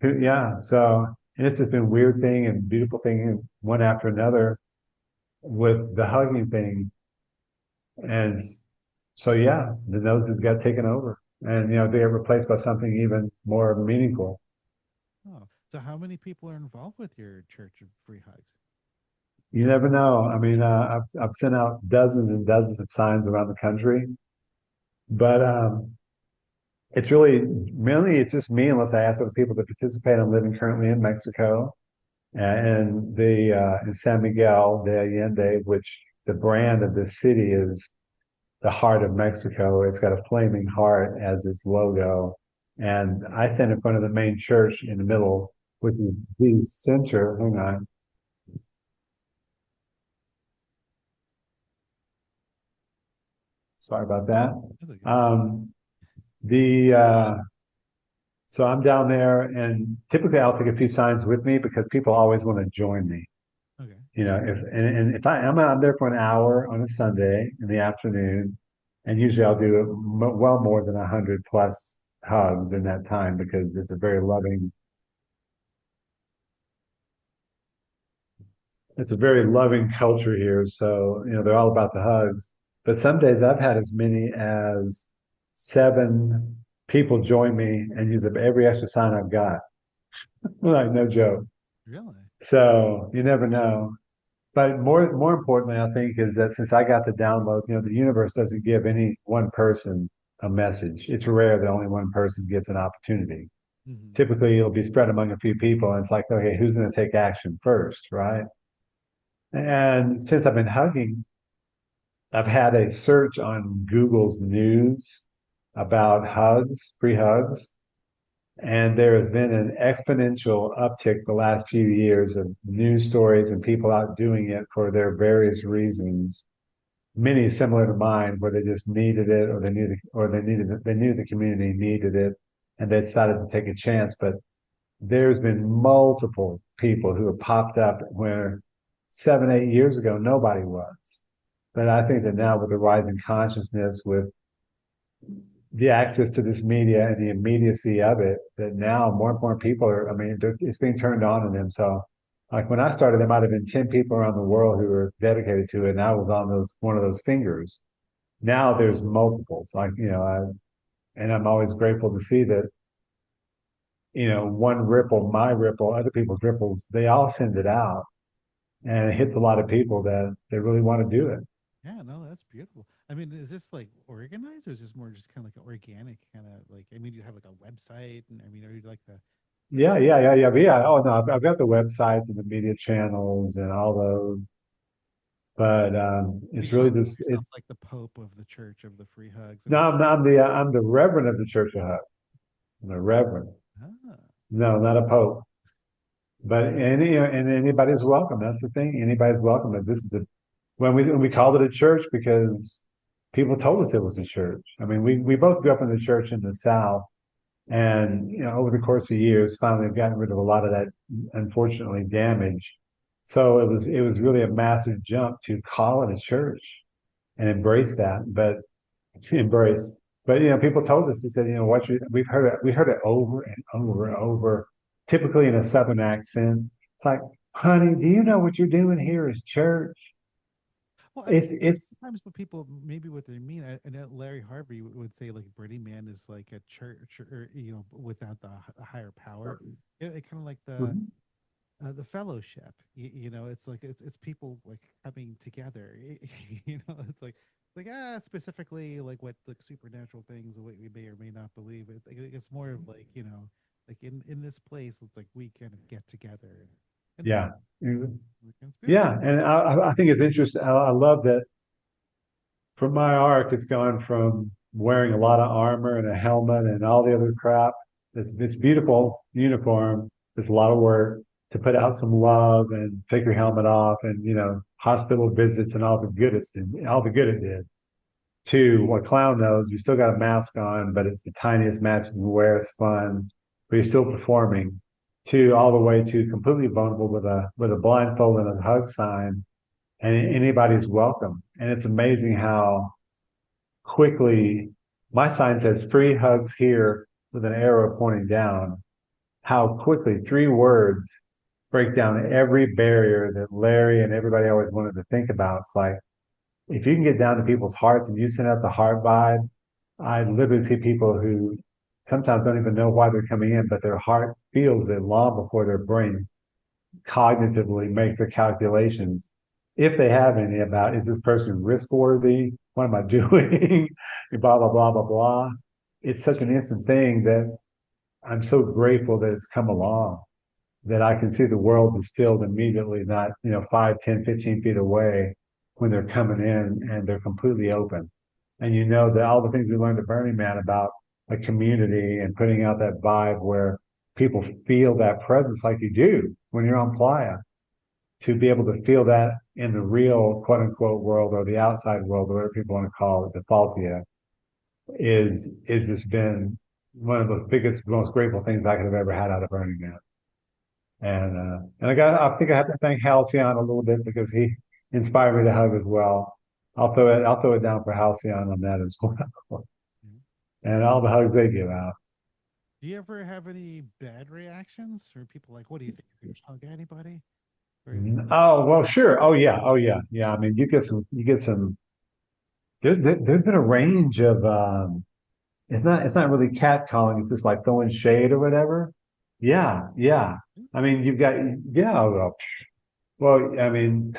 And yeah, so and it's just been weird thing and beautiful thing and one after another with the hugging thing. And so, yeah, the noses got taken over and, they get replaced by something even more meaningful. Oh, so how many people are involved with your Church of Free Hugs? You never know. I mean, I've sent out dozens and dozens of signs around the country, but it's really mainly it's just me unless I ask other people to participate. I'm living currently in Mexico and the in San Miguel de Allende, which the brand of this city is the heart of Mexico. It's got a flaming heart as its logo. And I stand in front of the main church in the middle, which is the center. Hang on. Sorry about that. The so I'm down there, and typically I'll take a few signs with me because people always want to join me. Okay. If I'm out there for an hour on a Sunday in the afternoon, and usually I'll do well more than 100+ hugs in that time because it's a very loving. It's a very loving culture here, so they're all about the hugs. But some days I've had as many as 7 people join me and use up every extra sign I've got. Like no joke. Really? So you never know. But more importantly, I think is that since I got the download, the universe doesn't give any one person a message. It's rare that only one person gets an opportunity. Mm-hmm. Typically, it'll be spread among a few people, and it's like, okay, who's going to take action first, right? And since I've been hugging, I've had a search on Google's news about hugs, free hugs, and there has been an exponential uptick the last few years of news stories and people out doing it for their various reasons. Many similar to mine, where they just needed it, or they knew the community needed it, and they decided to take a chance. But there's been multiple people who have popped up where 7, 8 years ago nobody was. But I think that now with the rising consciousness, with the access to this media and the immediacy of it, that now more and more people are, I mean, it's being turned on in them. So, like when I started, there might have been 10 people around the world who were dedicated to it, and I was on those one of those fingers. Now there's multiples. Like, and I'm always grateful to see that, one ripple, my ripple, other people's ripples, they all send it out. And it hits a lot of people that they really want to do it. Yeah, no, that's beautiful. I mean, is this like organized or is this more just kind of like an organic kind of like, I mean, you have like a website and I mean, are you like the, Yeah. Oh no, I've got the websites and the media channels and all those, but do it's you really call just yourself it's like the Pope of the Church of the Free Hugs no, and I'm the Reverend of the Church of Hut. I'm the Reverend. ah, No, not a Pope. But and anybody's welcome. That's the thing. Anybody's welcome. And this is the when we called it a church because people told us it was a church. I mean, we both grew up in the church in the South, and over the course of years, finally have gotten rid of a lot of that unfortunately damage. So it was really a massive jump to call it a church and embrace that, but embrace. But people told us, they said, we've heard it over and over and over, typically in a Southern accent. It's like, honey, do you know what you're doing here is church? well, I think It's sometimes what people maybe what they mean, I know Larry Harvey would say like Burning Man is like a church or, without the higher power. It kind of like the fellowship. It's like it's people like coming together. It's like specifically like what like supernatural things that we may or may not believe. It's more of like like in this place, it's like we kind of get together and yeah, it's beautiful. yeah, and I think it's interesting. I love that for my arc, it's gone from wearing a lot of armor and a helmet and all the other crap. This beautiful uniform. It's a lot of work to put out some love and take your helmet off and hospital visits and all the good it did. To what clown knows, you still got a mask on, but it's the tiniest mask you can wear. It's fun, but you're still performing. To all the way to completely vulnerable with a blindfold and a hug sign, and anybody's welcome. And it's amazing how quickly my sign says free hugs here with an arrow pointing down. How quickly 3 words break down every barrier that Larry and everybody always wanted to think about. It's like if you can get down to people's hearts and you send out the heart vibe, I literally see people who sometimes don't even know why they're coming in, but their heart feels it long before their brain cognitively makes the calculations, if they have any, about is this person risk worthy? What am I doing? Blah, blah, blah, blah, blah. It's such an instant thing that I'm so grateful that it's come along, that I can see the world distilled immediately, not 5, 10, 15 feet away when they're coming in and they're completely open. And that all the things we learned at Burning Man about a community and putting out that vibe where people feel that presence like you do when you're on playa, to be able to feel that in the real quote unquote world or the outside world, whatever people want to call it, the faultia, is just been one of the biggest, most grateful things I could have ever had out of Burning Man. And I think I have to thank Halcyon a little bit because he inspired me to hug as well. I'll throw it down for Halcyon on that as well. Mhm. And all the hugs they give out. Do you ever have any bad reactions or people like, what do you think? You can hug anybody? Or Oh well, sure. Oh yeah. I mean, you get some. There's been a range of it's not really catcalling. It's just like throwing shade or whatever. Yeah. I mean, you've got yeah. Well, I mean,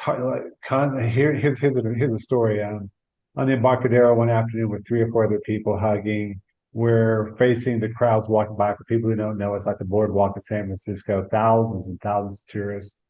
here's a story. On the Embarcadero one afternoon with 3 or 4 other people hugging. We're facing the crowds walking by. For people who don't know, it's like the boardwalk in San Francisco. Thousands and thousands of tourists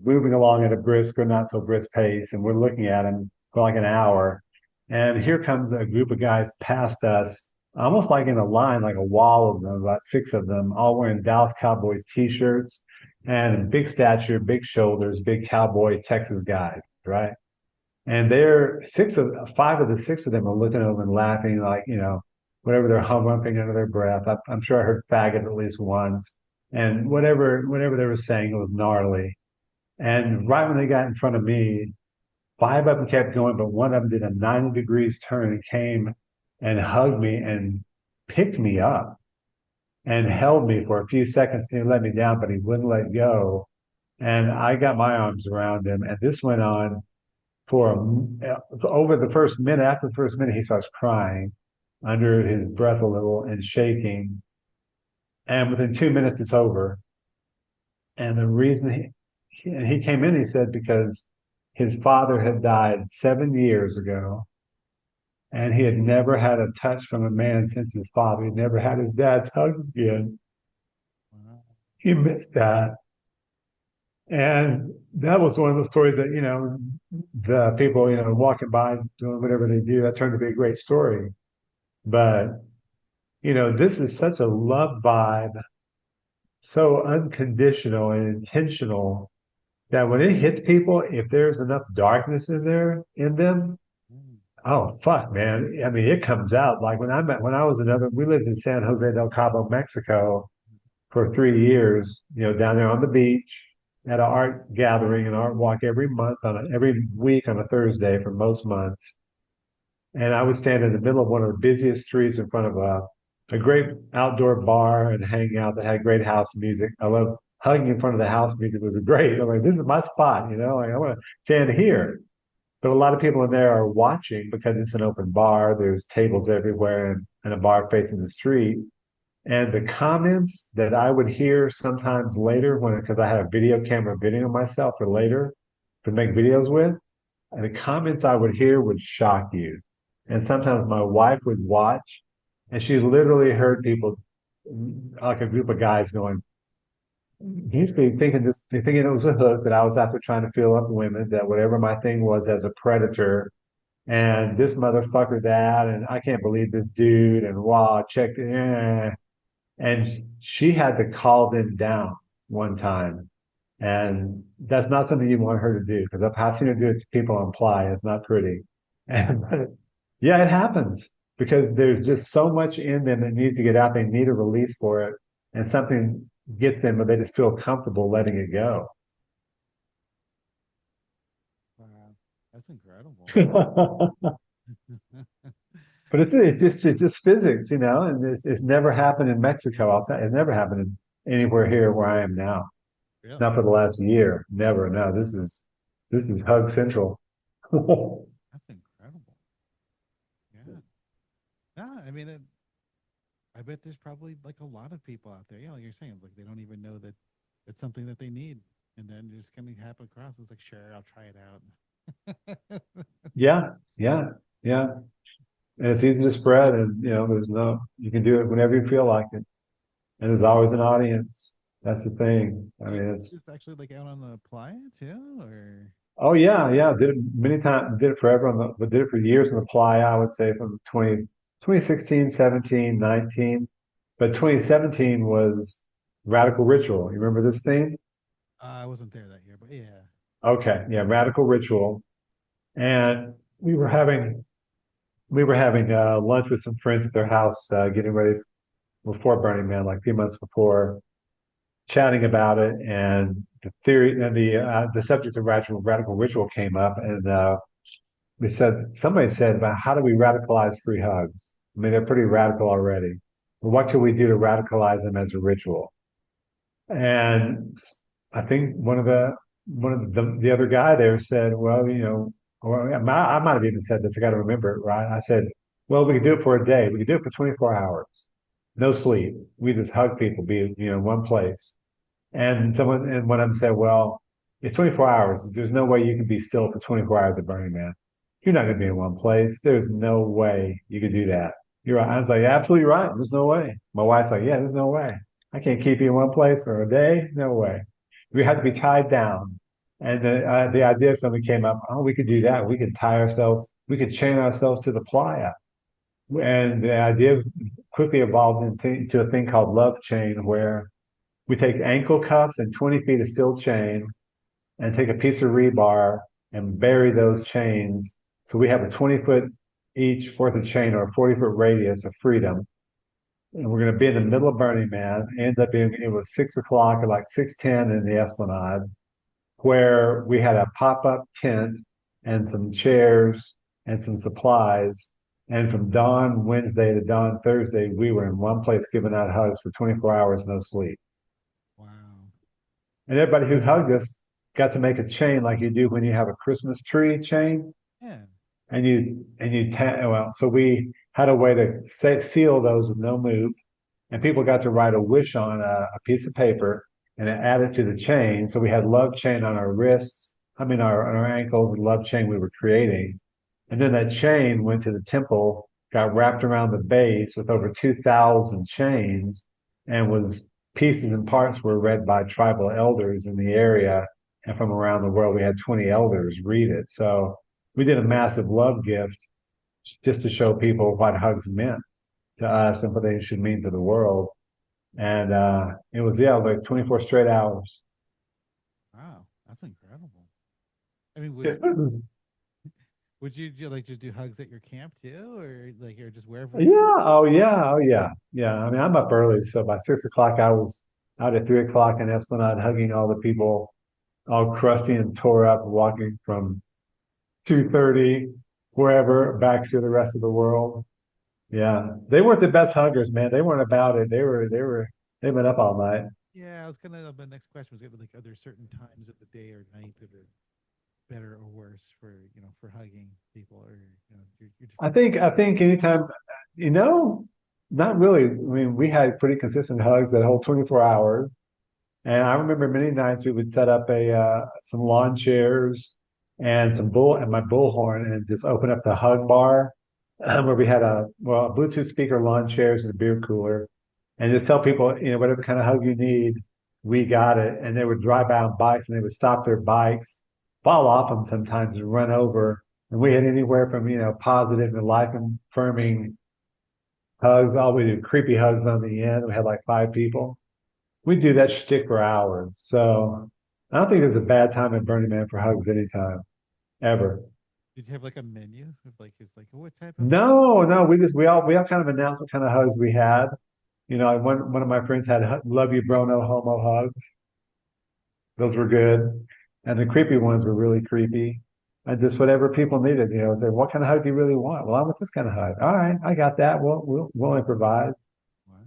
moving along at a brisk or not so brisk pace, and we're looking at them for like an hour. And here comes a group of guys past us, almost like in a line, like a wall of them, about 6 of them, all wearing Dallas Cowboys t-shirts and big stature, big shoulders, big cowboy Texas guys, right? And they're 5 of the 6 of them are looking over and laughing, like, whatever they're humping under their breath. I'm sure I heard faggot at least once. And whatever they were saying, it was gnarly. And right when they got in front of me, five of them kept going, but one of them did a 90 degrees turn and came and hugged me and picked me up and held me for a few seconds. He let me down, but he wouldn't let go. And I got my arms around him. And this went on for over the first minute. After the first minute, he starts crying under his breath a little and shaking. And within 2 minutes, it's over. And the reason he came in, he said, because his father had died 7 years ago, and he had never had a touch from a man since his father. He'd never had his dad's hugs again. He missed that. And that was one of the stories that, the people, walking by doing whatever they do, that turned to be a great story. But, this is such a love vibe, so unconditional and intentional that when it hits people, if there's enough darkness in them, oh fuck, man. I mean, it comes out. Like when I was we lived in San Jose del Cabo, Mexico for 3 years, down there on the beach at an art gathering, an art walk every week on a Thursday for most months. And I would stand in the middle of one of the busiest streets in front of a great outdoor bar and hang out that had great house music. I love hugging in front of the house music was great. I'm like, this is my spot, like I want to stand here. But a lot of people in there are watching because it's an open bar. There's tables everywhere and a bar facing the street. And the comments that I would hear sometimes later because I had a video camera videoing myself for later to make videos with, and the comments I would hear would shock you. And sometimes my wife would watch and she literally heard people, like a group of guys going, he's thinking this, thinking it was a hook, that I was out there trying to feel up women, that whatever my thing was as a predator, and this motherfucker that, and I can't believe this dude, and wow, check, and she had to call them down one time. And that's not something you want her to do because I've seen her do it to people on Ply. It's not pretty. And yeah, it happens because there's just so much in them that needs to get out. They need a release for it. And something gets them, but they just feel comfortable letting it go. Wow, that's incredible. But it's just physics, and it's never happened in Mexico. I'll tell you, it's never happened anywhere here where I am now. Really? Not for the last year. Never. No, this is Hug Central. That's incredible. Yeah. Yeah, I mean, I bet there's probably like a lot of people out there. Like you're saying, like they don't even know that it's something that they need, and then just kind of happen across. It's like, sure, I'll try it out. Yeah, yeah, yeah. And it's easy to spread, and you can do it whenever you feel like it. And there's always an audience. That's the thing. I mean, It's actually like out on the playa too, or oh yeah, yeah. Did it many times, did it forever but did it for years on the playa, I would say from 2016, 17, 19. But 2017 was Radical Ritual. You remember this thing? I wasn't there that year, but yeah. Okay, yeah, Radical Ritual. And we were having lunch with some friends at their house, getting ready before Burning Man, like a few months before, chatting about it, and the theory and the subject of radical ritual came up, and somebody said about how do we radicalize free hugs? I mean, they're pretty radical already. But what can we do to radicalize them as a ritual? And I think one of the other guy there said, well, or I might have even said this. I got to remember it right. I said, well, we could do it for a day. We could do it for 24 hours, no sleep. We just hug people, be in one place. And one of them said, well, it's 24 hours. There's no way you can be still for 24 hours at Burning Man. You're not going to be in one place. There's no way you could do that. You're right. I was like, absolutely right. There's no way. My wife's like, yeah, there's no way. I can't keep you in one place for a day. No way. We have to be tied down. And the idea suddenly came up, oh, we could do that. We could we could chain ourselves to the playa. And the idea quickly evolved into a thing called love chain, where we take ankle cuffs and 20 feet of steel chain and take a piece of rebar and bury those chains. So we have a 20-foot each fourth of chain or a 40-foot radius of freedom. And we're going to be in the middle of Burning Man. It was 6 o'clock or like 6:10 in the Esplanade, where we had a pop-up tent and some chairs and some supplies. And from dawn Wednesday to dawn Thursday, we were in one place giving out hugs for 24 hours, no sleep. Wow. And everybody who hugged us got to make a chain like you do when you have a Christmas tree chain. Yeah. Well, so we had a way to seal those with no move, and people got to write a wish on a piece of paper and add it to the chain. So we had love chain on our wrists. I mean, on our ankles, the love chain we were creating, and then that chain went to the temple, got wrapped around the base with over 2,000 chains, and was pieces and parts were read by tribal elders in the area and from around the world. We had 20 elders read it. So we did a massive love gift just to show people what hugs meant to us and what they should mean to the world. And it was, yeah, like 24 straight hours. Wow. That's incredible. I mean, It was, would you like just do hugs at your camp too, or like or just wherever you? yeah, oh yeah, oh yeah, yeah. I mean, I'm up early, so by 6 o'clock, I was out at 3 o'clock in Esplanade hugging all the people, all crusty and tore up, walking from 2:30 wherever back to the rest of the world. Yeah, they weren't the best huggers, man. They weren't about it. They've been up all night. Yeah, I was gonna. My next question was like, are there certain times of the day or night that are better or worse for for hugging people, or your different? I think anytime, you know, not really. I mean, we had pretty consistent hugs that whole 24 hours. And I remember many nights we would set up a some lawn chairs and some bull and my bullhorn and just open up the hug bar where we had a Bluetooth speaker, lawn chairs, and a beer cooler, and just tell people, whatever kind of hug you need, we got it. And they would drive by on bikes and they would stop their bikes, fall off them sometimes, and run over. And we had anywhere from positive and life affirming hugs all the way to creepy hugs on the end. We had like 5 people. We do that shtick for hours. So I don't think there's a bad time at Burning Man for hugs anytime, ever. Did you have like a menu of like it's like what type of hug? No, no, we all kind of announced what kind of hugs we had. One of my friends had "Love you, bro, no homo" hugs. Those were good, and the creepy ones were really creepy. And just whatever people needed, what kind of hug do you really want? Well, I want this kind of hug. All right, I got that. We'll improvise.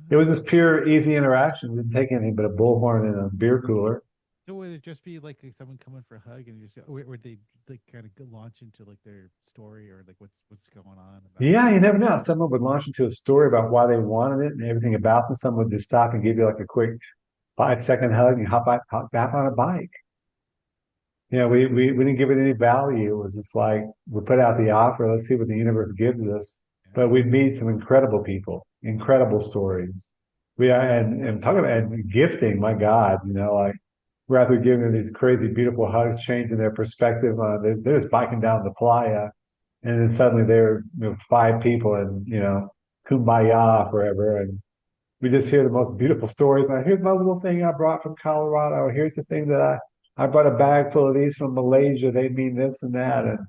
It Wow. was just pure, easy interaction. Didn't take anything but a bullhorn and a beer cooler. So would it just be like someone coming for a hug and you just or would they like kind of launch into like their story or like what's going on about? Yeah, you never know. Someone would launch into a story about why they wanted it and everything about them. Someone would just stop and give you like a quick 5-second hug and hop back on a bike. We didn't give it any value. It was just like we put out the offer. Let's see what the universe gives us. Yeah. But we meet some incredible people, incredible stories. And talking about and gifting. My God, like rather giving them these crazy, beautiful hugs, changing their perspective. They're just biking down the playa, and then suddenly they're 5 people and kumbaya forever, and we just hear the most beautiful stories. Now, here's my little thing I brought from Colorado. Here's the thing that I brought a bag full of these from Malaysia. They mean this and that, and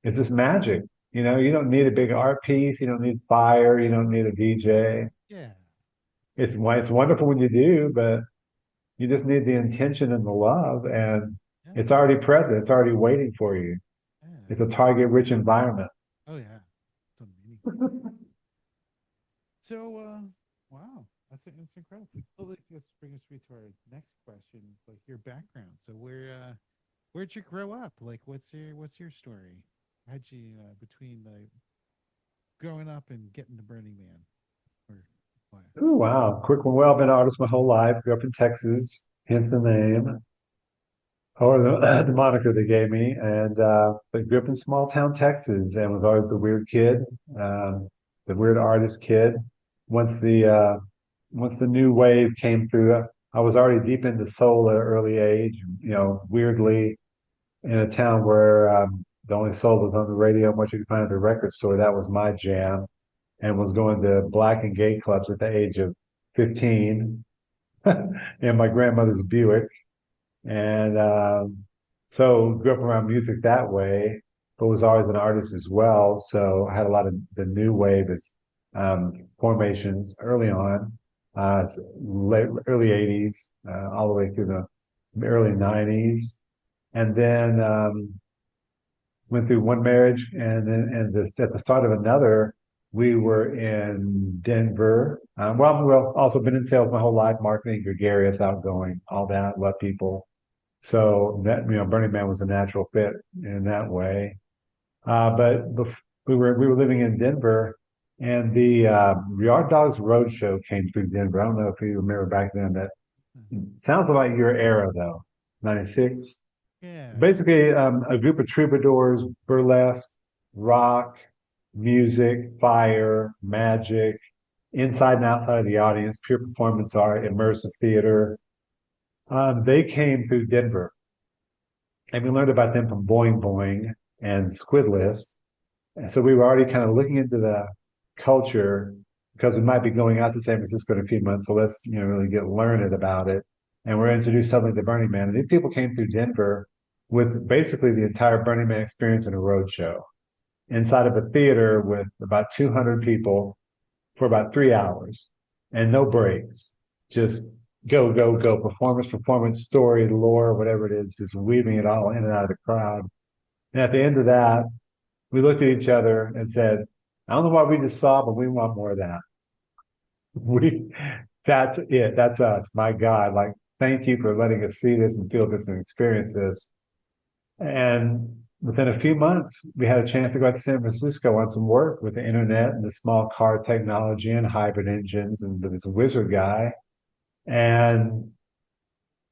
it's just magic. You don't need a big art piece. You don't need fire. You don't need a DJ. Yeah. It's wonderful when you do, but you just need the intention and the love, and Yeah. it's already present. It's already waiting for you. Yeah. It's a target-rich environment. Oh yeah. So meaningful. So wow. That's incredible. Well, let's bring us to our next question, like your background. So where'd you grow up? Like what's your story? How'd you between growing up and getting to Burning Man or why? Oh, wow. Quick one. Well, I've been an artist my whole life. Grew up in Texas, hence the name or the moniker they gave me. And but grew up in small town Texas and was always the weird kid, the weird artist kid. Once the uh, once the new wave came through, I was already deep into soul at an early age. Weirdly in a town where the only soul was on the radio and what you could find at the record store. That was my jam, and was going to black and gay clubs at the age of 15 in my grandmother's Buick. And so grew up around music that way, but was always an artist as well. So I had a lot of the new wave as formations early on, early 80s, all the way through the early 90s. And then went through one marriage, and this, at the start of another, we were in Denver. Well, also been in sales my whole life, marketing, gregarious, outgoing, all that, love people. So that, Burning Man was a natural fit in that way. We were living in Denver, and the Yard Dogs Roadshow came through Denver. I don't know if you remember back then. That sounds like your era though, '96. Yeah. Basically, a group of troubadours, burlesque, rock, music, fire, magic, inside and outside of the audience, pure performance art, immersive theater. They came through Denver, and we learned about them from Boing Boing and Squid List. And so we were already kind of looking into the culture because we might be going out to San Francisco in a few months. So let's, really get learned about it. And we're introduced suddenly to Burning Man. And these people came through Denver with basically the entire Burning Man experience in a road show inside of a theater with about 200 people for about 3 hours and no breaks. Just go, go, go. Performance, performance, story, lore, whatever it is, just weaving it all in and out of the crowd. And at the end of that, we looked at each other and said, I don't know what we just saw, but we want more of that. We, that's it. That's us. My God, like, thank you for letting us see this and feel this and experience this. And within a few months, we had a chance to go out to San Francisco on some work with the internet and the small car technology and hybrid engines and this wizard guy. And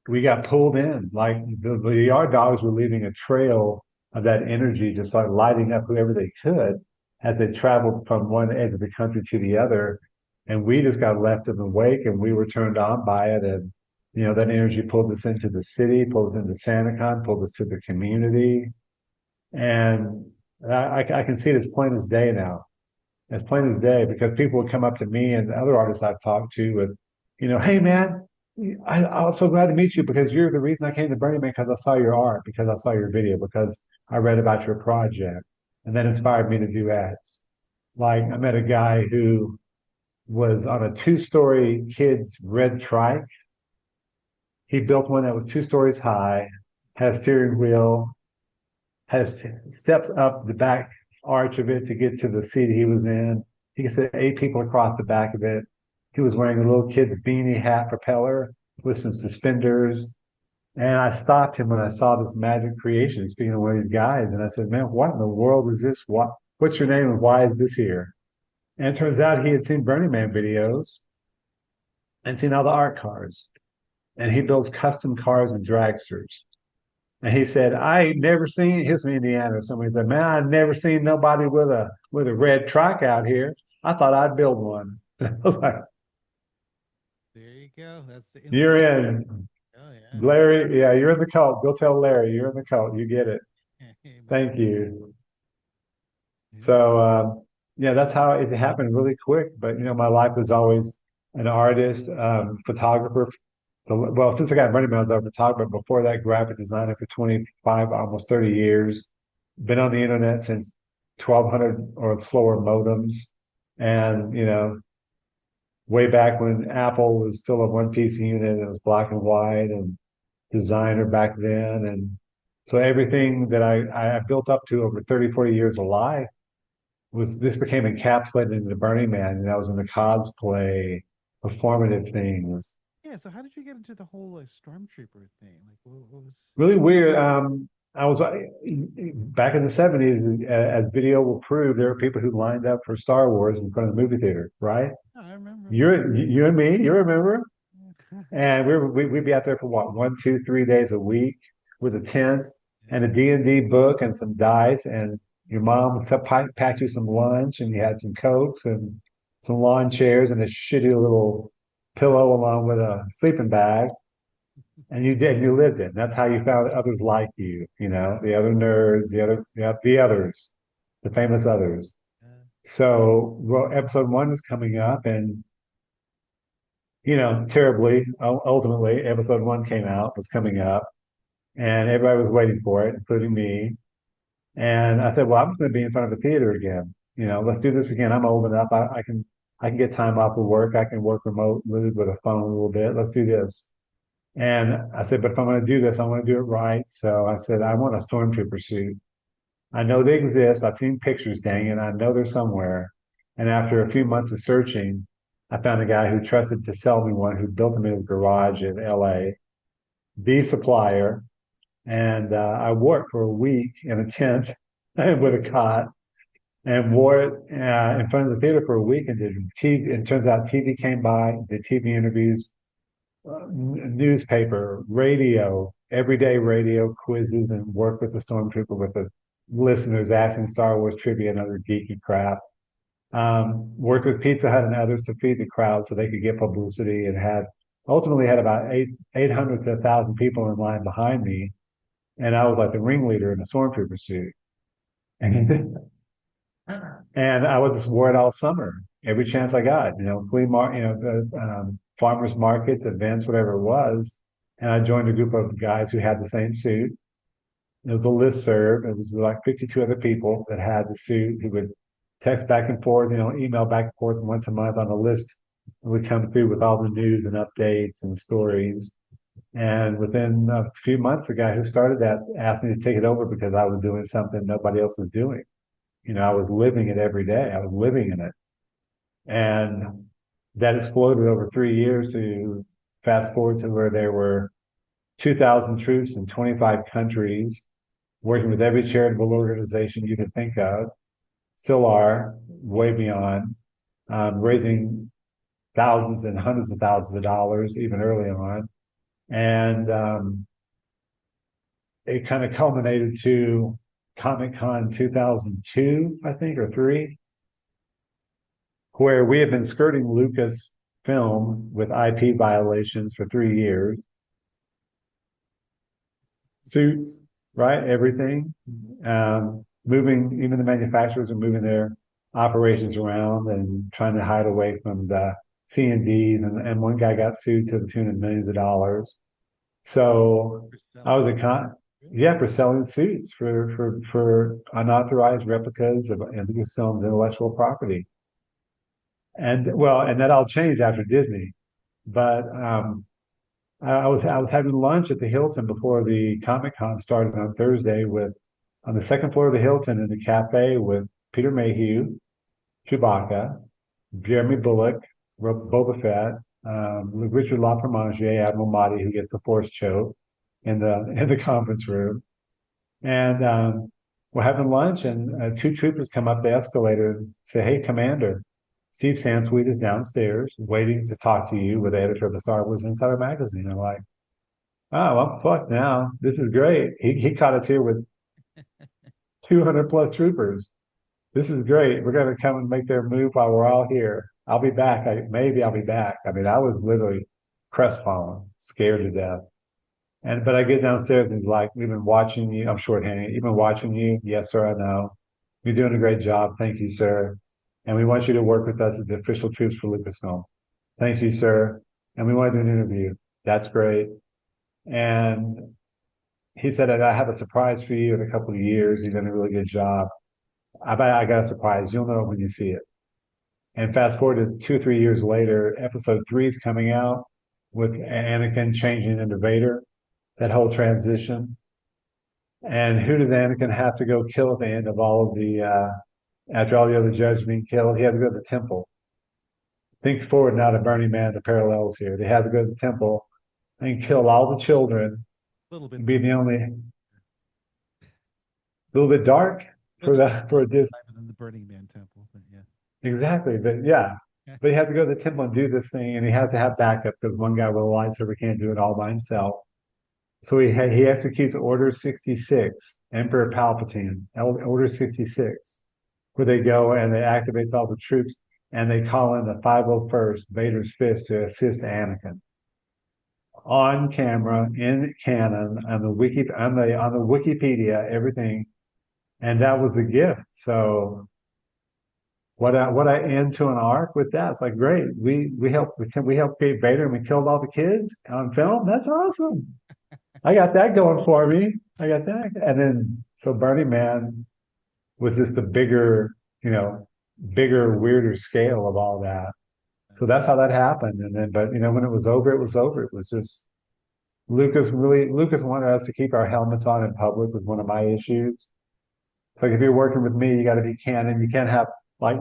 we got pulled in. Like the yard dogs were leaving a trail of that energy, just like lighting up whoever they could as they traveled from one edge of the country to the other. And we just got left in the wake, and we were turned on by it. And that energy pulled us into the city, pulled us into SantaCon, pulled us to the community. And I can see it as plain as day now, as plain as day, because people would come up to me and other artists I've talked to with, hey man, I'm so glad to meet you because you're the reason I came to Burning Man because I saw your art, because I saw your video, because I read about your project, and that inspired me to do ads. Like I met a guy who was on a two-story kids red trike. He built one that was 2 stories high, has steering wheel, has steps up the back arch of it to get to the seat he was in. He could sit 8 people across the back of it. He was wearing a little kid's beanie hat propeller with some suspenders. And I stopped him when I saw this magic creation, speaking of one of these guys. And I said, man, what in the world is this? What's your name and why is this here? And it turns out he had seen Burning Man videos and seen all the art cars. And he builds custom cars and dragsters. And he said, I ain't never seen, he's from Indiana or somebody said, man, I've never seen nobody with a red trike out here. I thought I'd build one. I was like, There you go. That's the you're inspiration. in. Oh yeah. Larry, yeah, you're in the cult. Go tell Larry you're in the cult. You get it. Amen. Thank you. Yeah. So, yeah, that's how it happened really quick. But, my life was always an artist, photographer. Well, since I got Running Man, I was a photographer. Before that, graphic designer for 25, almost 30 years. Been on the internet since 1200 or slower modems. And, way back when Apple was still a one-piece unit and it was black and white and designer back then. And so everything that I built up to over 30, 40 years of life this became encapsulated into the Burning Man. And I was in the cosplay, performative things. Yeah. So how did you get into the whole stormtrooper thing? Like, what was? Really weird. I was back in the '70s, as video will prove, there were people who lined up for Star Wars in front of the movie theater, right? Oh, I remember. You and me, you remember? Yeah. And we'd be out there for what, 1, 2, 3 days a week with a tent and a D&D book and some dice, and your mom would pack you some lunch, and you had some Cokes and some lawn chairs and a shitty little pillow along with a sleeping bag. And you did, you lived it. And that's how you found others like you, the other nerds, the others, the famous others. So, well, episode 1 is coming up, and terribly, ultimately, episode 1 came out, was coming up, and everybody was waiting for it, including me. And I said, well, I'm just going to be in front of a theater again. Let's do this again. I'm old enough. I can get time off of work. I can work remotely with a phone a little bit. Let's do this. And I said, but if I'm going to do this, I want to do it right. So I said, I want a stormtrooper suit. I know they exist. I've seen pictures, dang it. I know they're somewhere. And after a few months of searching, I found a guy who trusted to sell me one who built them in his garage in LA, the supplier. And I wore it for a week in a tent with a cot and wore it in front of the theater for a week and did TV. It turns out TV came by, did TV interviews, newspaper, radio, everyday radio quizzes, and worked with the stormtrooper with the listeners asking Star Wars trivia and other geeky crap. Worked with Pizza Hut and others to feed the crowd so they could get publicity, and had ultimately had about 800 to 1,000 people in line behind me, and I was like the ringleader in the stormtrooper suit. And and I was just wore it all summer, every chance I got. Farmers markets, events, whatever it was. And I joined a group of guys who had the same suit. It was a listserv. It was like 52 other people that had the suit who would text back and forth, email back and forth once a month on a list. And would come through with all the news and updates and stories. And within a few months, the guy who started that asked me to take it over because I was doing something nobody else was doing. I was living it every day. I was living in it. And that exploded over 3 years to fast forward to where there were 2,000 troops in 25 countries, working with every charitable organization you can think of, still are, way beyond, raising thousands and hundreds of thousands of dollars, even early on. And it kind of culminated to Comic Con 2002, I think, or three, where we had been skirting Lucas film with IP violations for 3 years. Suits, right? Everything. Moving, even the manufacturers are moving their operations around and trying to hide away from the C&Ds. And one guy got sued to the tune of millions of dollars. So I was for selling suits for unauthorized replicas of Lucasfilm's intellectual property. And that all changed after Disney. But I was having lunch at the Hilton before the Comic Con started on Thursday on the second floor of the Hilton in the cafe with Peter Mayhew, Chewbacca, Jeremy Bullock, Boba Fett, Richard LaFromage, Admiral Mahdi, who gets the Force choke in the conference room, and we're having lunch, and two troopers come up the escalator and say, "Hey, Commander, Steve Sansweet is downstairs waiting to talk to you with the editor of the Star Wars Insider magazine." I'm like, "Oh, I'm fucked now. This is great. He caught us here with 200 plus troopers. This is great. We're going to come and make their move while we're all here. I'll be back. Maybe I'll be back." I mean, I was literally crestfallen, scared to death. But I get downstairs and he's like, "We've been watching you." I'm shorthanded. "You've been watching you." "Yes, sir, I know. You're doing a great job. Thank you, sir. And we want you to work with us as the official troops for Lucasfilm." "Thank you, sir. And we want to do an interview." "That's great." And he said, "I have a surprise for you in a couple of years. You've done a really good job. I got a surprise. You'll know it when you see it." And fast forward to 2 or 3 years later, episode 3 is coming out with Anakin changing into Vader, that whole transition. And who did Anakin have to go kill at the end of all of after all the other judges being killed? He had to go to the temple. Think forward now to Burning Man, the parallels here. He has to go to the temple and kill all the children. A little bit. Be the only, a little bit dark for this. Than the Burning Man temple, but yeah. Exactly, but yeah. But he has to go to the temple and do this thing, and he has to have backup because one guy with a lightsaber can't do it all by himself. So he executes Order 66, Emperor Palpatine, Order 66, where they go and they activates all the troops and they call in the 501st Vader's Fist to assist Anakin. On camera, in canon, on the Wikipedia, everything, and that was the gift. So what I end to an arc with that? It's like, great. We helped create Vader and we killed all the kids on film. That's awesome. I got that going for me. I got that. And then so Burning Man was just the bigger, weirder scale of all that. So that's how that happened. And then, but when it was over, it was over. It was just Lucas wanted us to keep our helmets on in public was one of my issues. It's like if you're working with me, you got to be canon. You can't have like,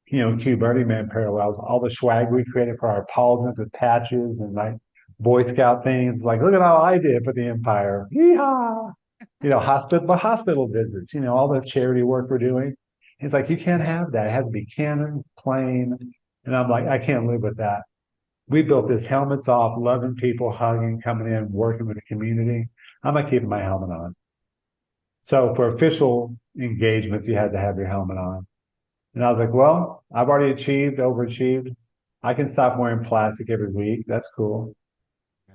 Q Burning Man parallels. All the swag we created for our pauldrons with patches and like Boy Scout things. Like, look at all I did for the Empire. Yeehaw! Hospital visits. All the charity work we're doing. It's like you can't have that. It has to be canon, plain. And I'm like, I can't live with that. We built this helmets off, loving people, hugging, coming in, working with the community. I'm not keeping my helmet on. So for official engagements, you had to have your helmet on. And I was like, well, I've already overachieved. I can stop wearing plastic every week. That's cool. Yeah.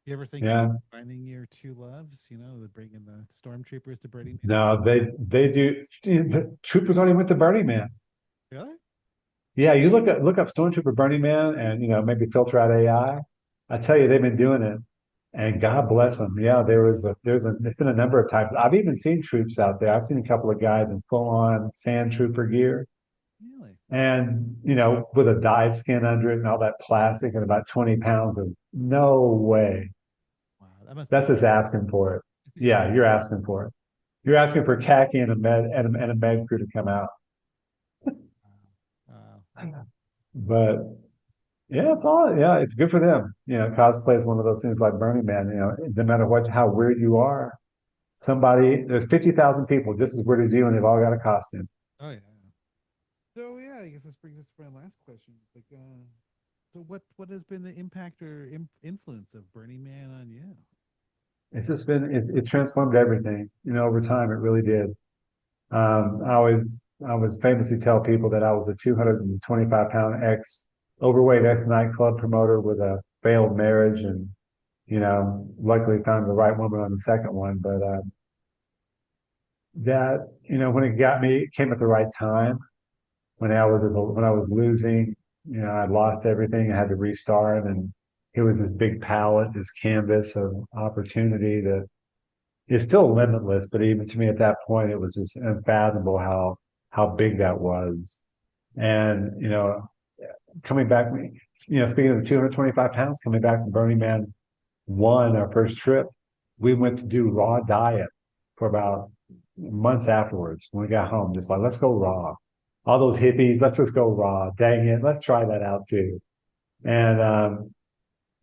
You ever think about Yeah. finding your two loves? Bringing the stormtroopers to Burning Man. No, they do. The troopers only went to Burning Man. Really? Yeah, you look up Stormtrooper Burning Man, and maybe filter out AI. I tell you, they've been doing it, and God bless them. Yeah, there's been a number of times. I've even seen troops out there. I've seen a couple of guys in full on sand trooper gear, Really? and with a dive skin under it and all that plastic and about 20 pounds of no way. Wow, that must be That's just asking for it. Yeah, you're asking for it. You're asking for khaki and a med crew to come out. wow. But yeah, it's good for them. Cosplay is one of those things like Burning Man. No matter how weird you are, there's 50,000 people just as weird as you, and they've all got a costume. Oh yeah. So yeah, I guess this brings us to my last question. So what has been the impact or influence of Burning Man on you? It's just it transformed everything. Over time, it really did. I was famously tell people that I was a 225-pound overweight ex nightclub promoter with a failed marriage, and luckily found the right woman on the second one. But that when it got me, it came at the right time when I was losing. I'd lost everything. I had to restart, and it was this big palette, this canvas of opportunity that is still limitless. But even to me at that point, it was just unfathomable how big that was. And coming back, speaking of the 225 pounds, coming back from Burning Man one, our first trip, we went to do raw diet for about months afterwards. When we got home, just like, let's go raw. All those hippies, let's just go raw. Dang it, let's try that out too. And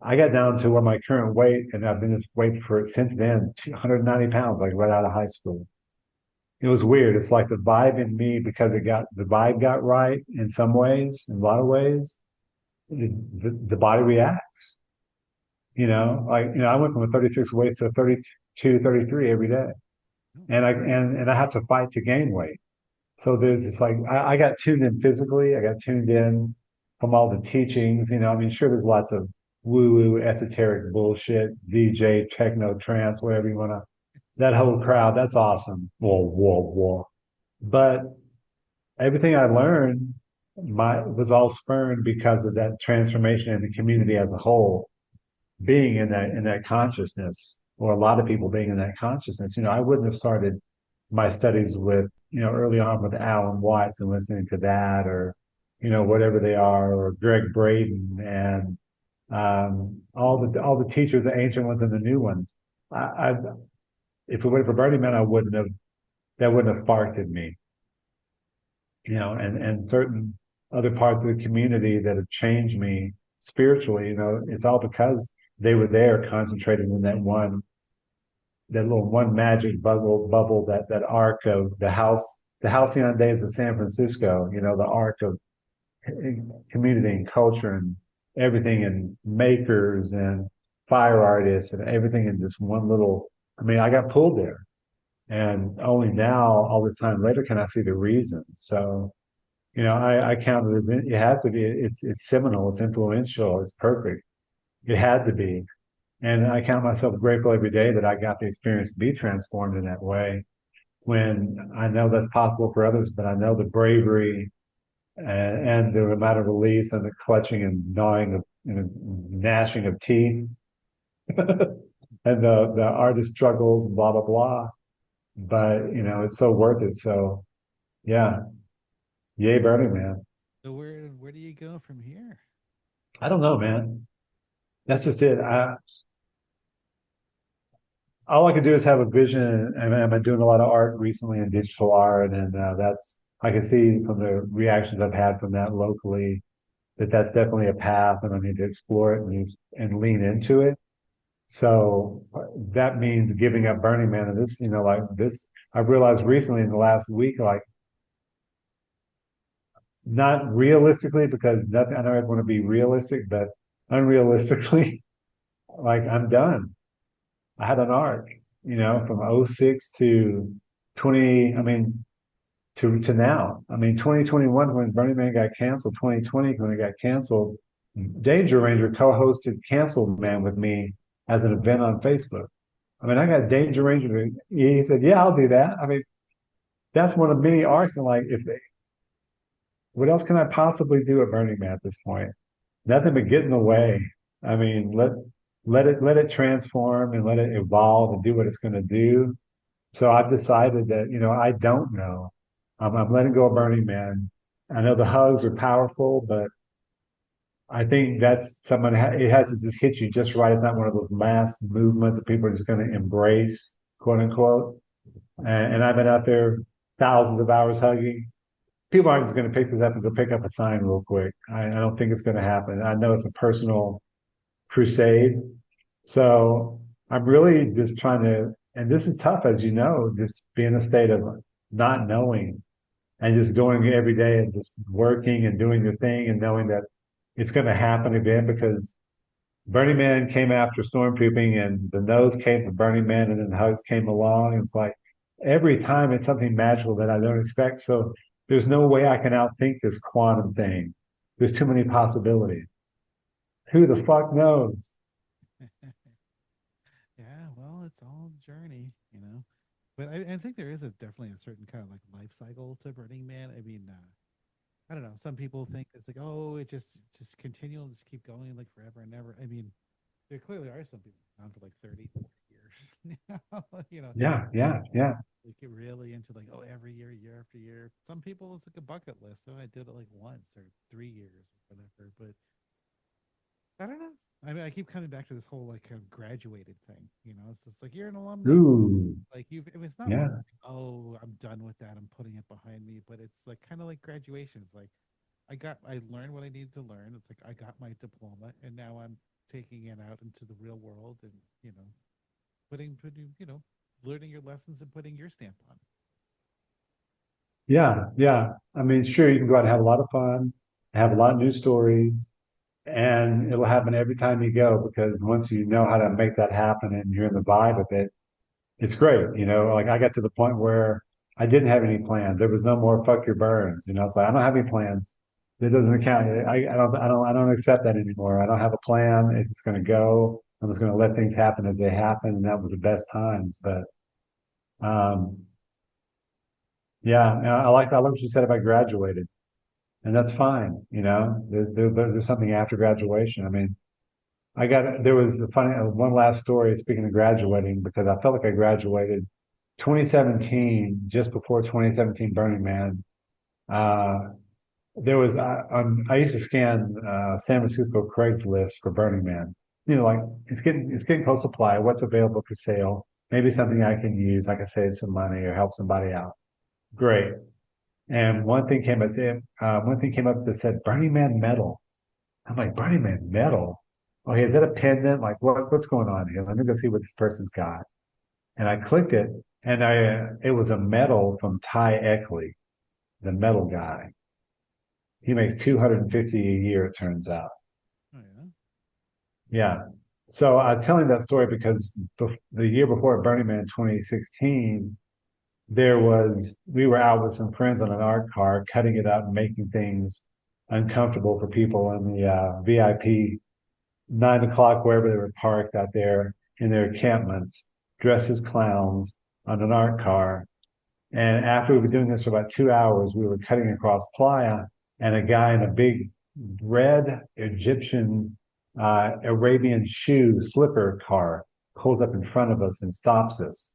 I got down to where my current weight, and I've been this weight for since then, 290 pounds, like right out of high school. It was weird. It's like the vibe in me, because the vibe got right in some ways, in a lot of ways, the body reacts. I went from a 36 waist to a 32, 33 every day. And I have to fight to gain weight. So there's this like I got tuned in physically. I got tuned in from all the teachings. I mean, sure, there's lots of woo-woo esoteric bullshit, DJ, techno, trance, whatever you want to. That whole crowd, that's awesome. Whoa, whoa, whoa. But everything I learned was all spurned because of that transformation in the community as a whole, being in that consciousness, or a lot of people being in that consciousness. I wouldn't have started my studies with, early on with Alan Watts and listening to that, or, whatever they are, or Greg Braden, and all the teachers, the ancient ones and the new ones. I If it were for Burning Man, that wouldn't have sparked in me. And certain other parts of the community that have changed me spiritually, it's all because they were there concentrating in that little one magic bubble, that arc of the halcyon days of San Francisco, the arc of community and culture and everything, and makers and fire artists and everything in just one little. I mean, I got pulled there, and only now, all this time later, can I see the reason. So, I count it as it has to be. It's seminal. It's influential. It's perfect. It had to be. And I count myself grateful every day that I got the experience to be transformed in that way. When I know that's possible for others, but I know the bravery and the amount of release and the clutching and gnawing of, gnashing of teeth, and the artist struggles, blah blah blah. But it's so worth it. So yeah, yay, Burning Man. So where do you go from here? I don't know, man. That's just it. all I could do is have a vision, and I've been doing a lot of art recently in digital art, and that's I can see from the reactions I've had from that locally that that's definitely a path, and I need to explore it and lean into it. So that means giving up Burning Man, and this, like this, I've realized recently in the last week, like not realistically because nothing. I know I want to be realistic, but unrealistically, like I'm done. I had an arc, from '06 to 20, I mean, to now. I mean, 2021 when Burning Man got canceled, 2020 when it got canceled, Danger Ranger co-hosted Canceled Man with me as an event on Facebook. I mean, I got Danger Ranger. He said, "Yeah, I'll do that." I mean, that's one of many arcs. And like, if they, what else can I possibly do at Burning Man at this point? Nothing but get in the way. I mean, let it transform and let it evolve and do what it's going to do. So I've decided that, I don't know. I'm letting go of Burning Man. I know the hugs are powerful, but I think that's someone, it has to just hit you just right. It's not one of those mass movements that people are just going to embrace, quote unquote. And I've been out there thousands of hours hugging. People aren't just going to pick this up and go pick up a sign real quick. I don't think it's going to happen. I know it's a personal crusade. So I'm really just trying to, and this is tough, as you know, just be in a state of not knowing and just going every day and just working and doing the thing and knowing that it's going to happen again because Burning Man came after Stormtrooping and the nose came for Burning Man and then the hugs came along. It's like every time it's something magical that I don't expect. So there's no way I can outthink this quantum thing. There's too many possibilities. Who the fuck knows? Yeah, well, it's all journey, you know. But I think there is a definitely a certain kind of like life cycle to Burning Man. I mean, I don't know. Some people think it's like, oh, it just continue, just keep going like forever and never. I mean, there clearly are some people on for like 30, 40 years now, you know, Yeah, yeah, yeah. they get really into like, oh, every year, year after year. Some people it's like a bucket list. So I did it like once or 3 years or whatever. But I don't know. I mean, I keep coming back to this whole like kind of graduated thing. You know, it's just like you're an alumni. Ooh, Like you, I mean, it's not like, yeah. oh, I'm done with that. I'm putting it behind me. But it's like kind of like graduation. It's like I learned what I needed to learn. It's like I got my diploma, and now I'm taking it out into the real world, and putting, learning your lessons and putting your stamp on Yeah, yeah. I mean, sure, you can go out and have a lot of fun, have a lot of new stories, and it'll happen every time you go because once you know how to make that happen and you're in the vibe of it, it's great. Like I got to the point where I didn't have any plans. There was no more fuck your burns. It's like I don't have any plans. It doesn't account. I don't accept that anymore. I don't have a plan. It's just going to go. I'm just going to let things happen as they happen, and that was the best times. But um, yeah, I like what you said about graduated. And that's fine. There's something after graduation. I mean, there was the funny one last story. Speaking of graduating, because I felt like I graduated 2017, just before 2017 Burning Man. Uh, there was I used to scan San Francisco Craigslist for Burning Man. Like it's getting close to apply. What's available for sale? Maybe something I can use. I can save some money or help somebody out. Great. And one thing came up that said Burning Man medal. I'm like, Burning Man medal? Okay, is that a pendant? Like, what's going on here? Let me go see what this person's got. And I clicked it, and it was a medal from Ty Eckley, the metal guy. He makes 250 a year, it turns out. it. Oh yeah. Yeah. So I'm telling that story because the year before at Burning Man 2016, we were out with some friends on an art car, cutting it up and making things uncomfortable for people in the VIP 9 o'clock, wherever they were parked out there in their encampments, dressed as clowns on an art car. And after we were doing this for about 2 hours, we were cutting across Playa, and a guy in a big red Egyptian Arabian shoe slipper car pulls up in front of us and stops us.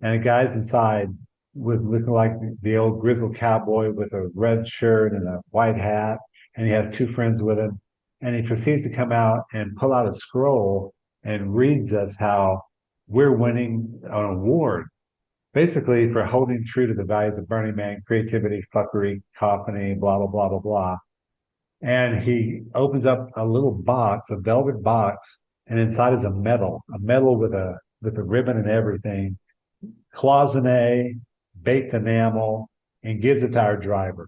And a guy's inside with looking like the old grizzled cowboy with a red shirt and a white hat, and he has two friends with him. And he proceeds to come out and pull out a scroll and reads us how we're winning an award basically for holding true to the values of Burning Man, creativity, fuckery, cacophony, blah, blah, blah, blah, blah. And he opens up a little box, a velvet box, and inside is a medal with a ribbon and everything, cloisonne, baked enamel, and gives it to our driver.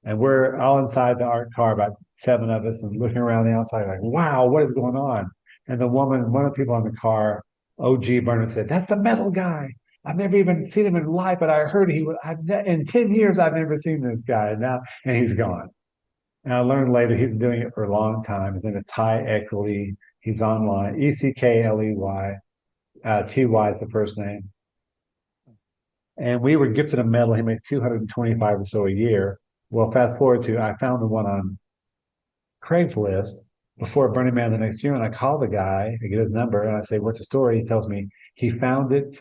And we're all inside the art car, about 7 of us, and looking around the outside, like, wow, what is going on? And one of the people in the car, OG Burner, said, "That's the metal guy. I've never even seen him in life, but I heard in 10 years, I've never seen this guy. And he's gone. And I learned later he's been doing it for a long time. He's in a Thai equity. He's online, Eckley, Ty is the first name. And we were gifted a medal. He makes 225 or so a year. Well, fast forward to, I found the one on Craigslist before Burning Man the next year, and I call the guy, I get his number, and I say, "What's the story?" He tells me he found that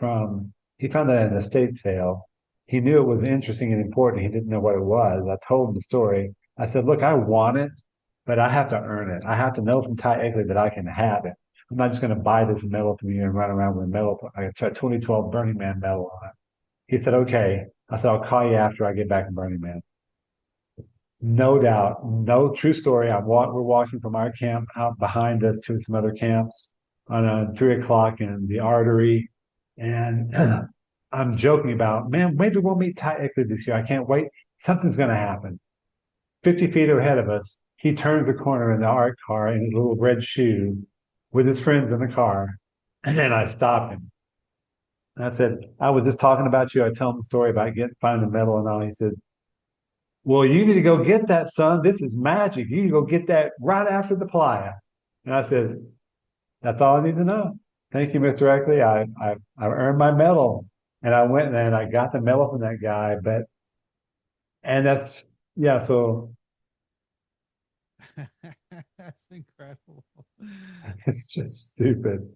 in an estate sale. He knew it was interesting and important. He didn't know what it was. I told him the story. I said, "Look, I want it, but I have to earn it. I have to know from Ty Egley that I can have it. I'm not just going to buy this medal from you and run around with a medal, like a 2012 Burning Man medal on it." He said, "Okay." I said, "I'll call you after I get back in Burning Man." No doubt, no true story. We're walking from our camp out behind us to some other camps on 3 o'clock in the artery. And I'm joking about, man, maybe we'll meet Ty Egley this year. I can't wait. Something's going to happen. 50 feet ahead of us, he turns the corner in the art car in his little red shoe with his friends in the car. And then I stop him. And I said, "I was just talking about you." I tell him the story about finding the medal and all. He said, "Well, you need to go get that, son. This is magic. You need to go get that right after the playa." And I said, "That's all I need to know. Thank you, Mr. Eckley. I earned my medal." And I went and I got the medal from that guy. And that's, yeah, so That's incredible. it's just stupid.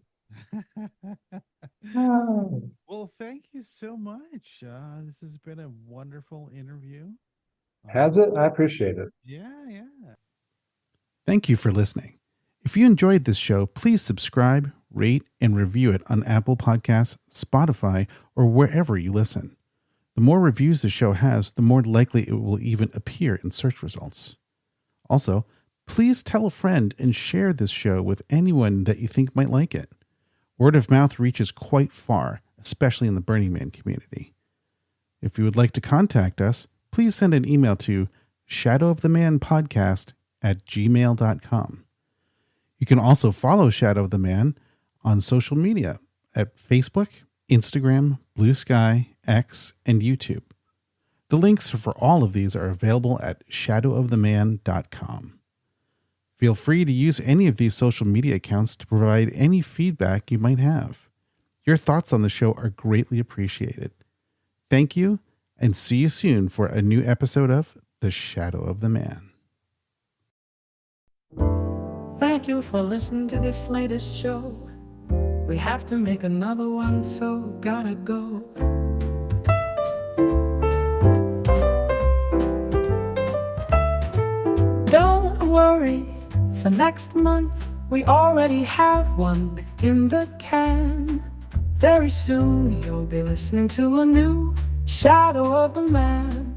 Oh, Well, thank you so much. This has been a wonderful interview. has it? I appreciate it. Yeah. Thank you for listening. If you enjoyed this show, please subscribe, rate, and review it on Apple Podcasts, Spotify, or wherever you listen. The more reviews the show has, the more likely it will even appear in search results. Also, please tell a friend and share this show with anyone that you think might like it. Word of mouth reaches quite far, especially in the Burning Man community. If you would like to contact us, please send an email to shadowofthemanpodcast@gmail.com. You can also follow Shadow of the Man on social media at Facebook, Instagram, Blue Sky, X, and YouTube. The links for all of these are available at shadowoftheman.com. Feel free to use any of these social media accounts to provide any feedback you might have. Your thoughts on the show are greatly appreciated. Thank you, and see you soon for a new episode of The Shadow of the Man. Thank you for listening to this latest show. We have to make another one, so gotta go. Don't worry, for next month we already have one in the can. Very soon you'll be listening to a new Shadow of the Man.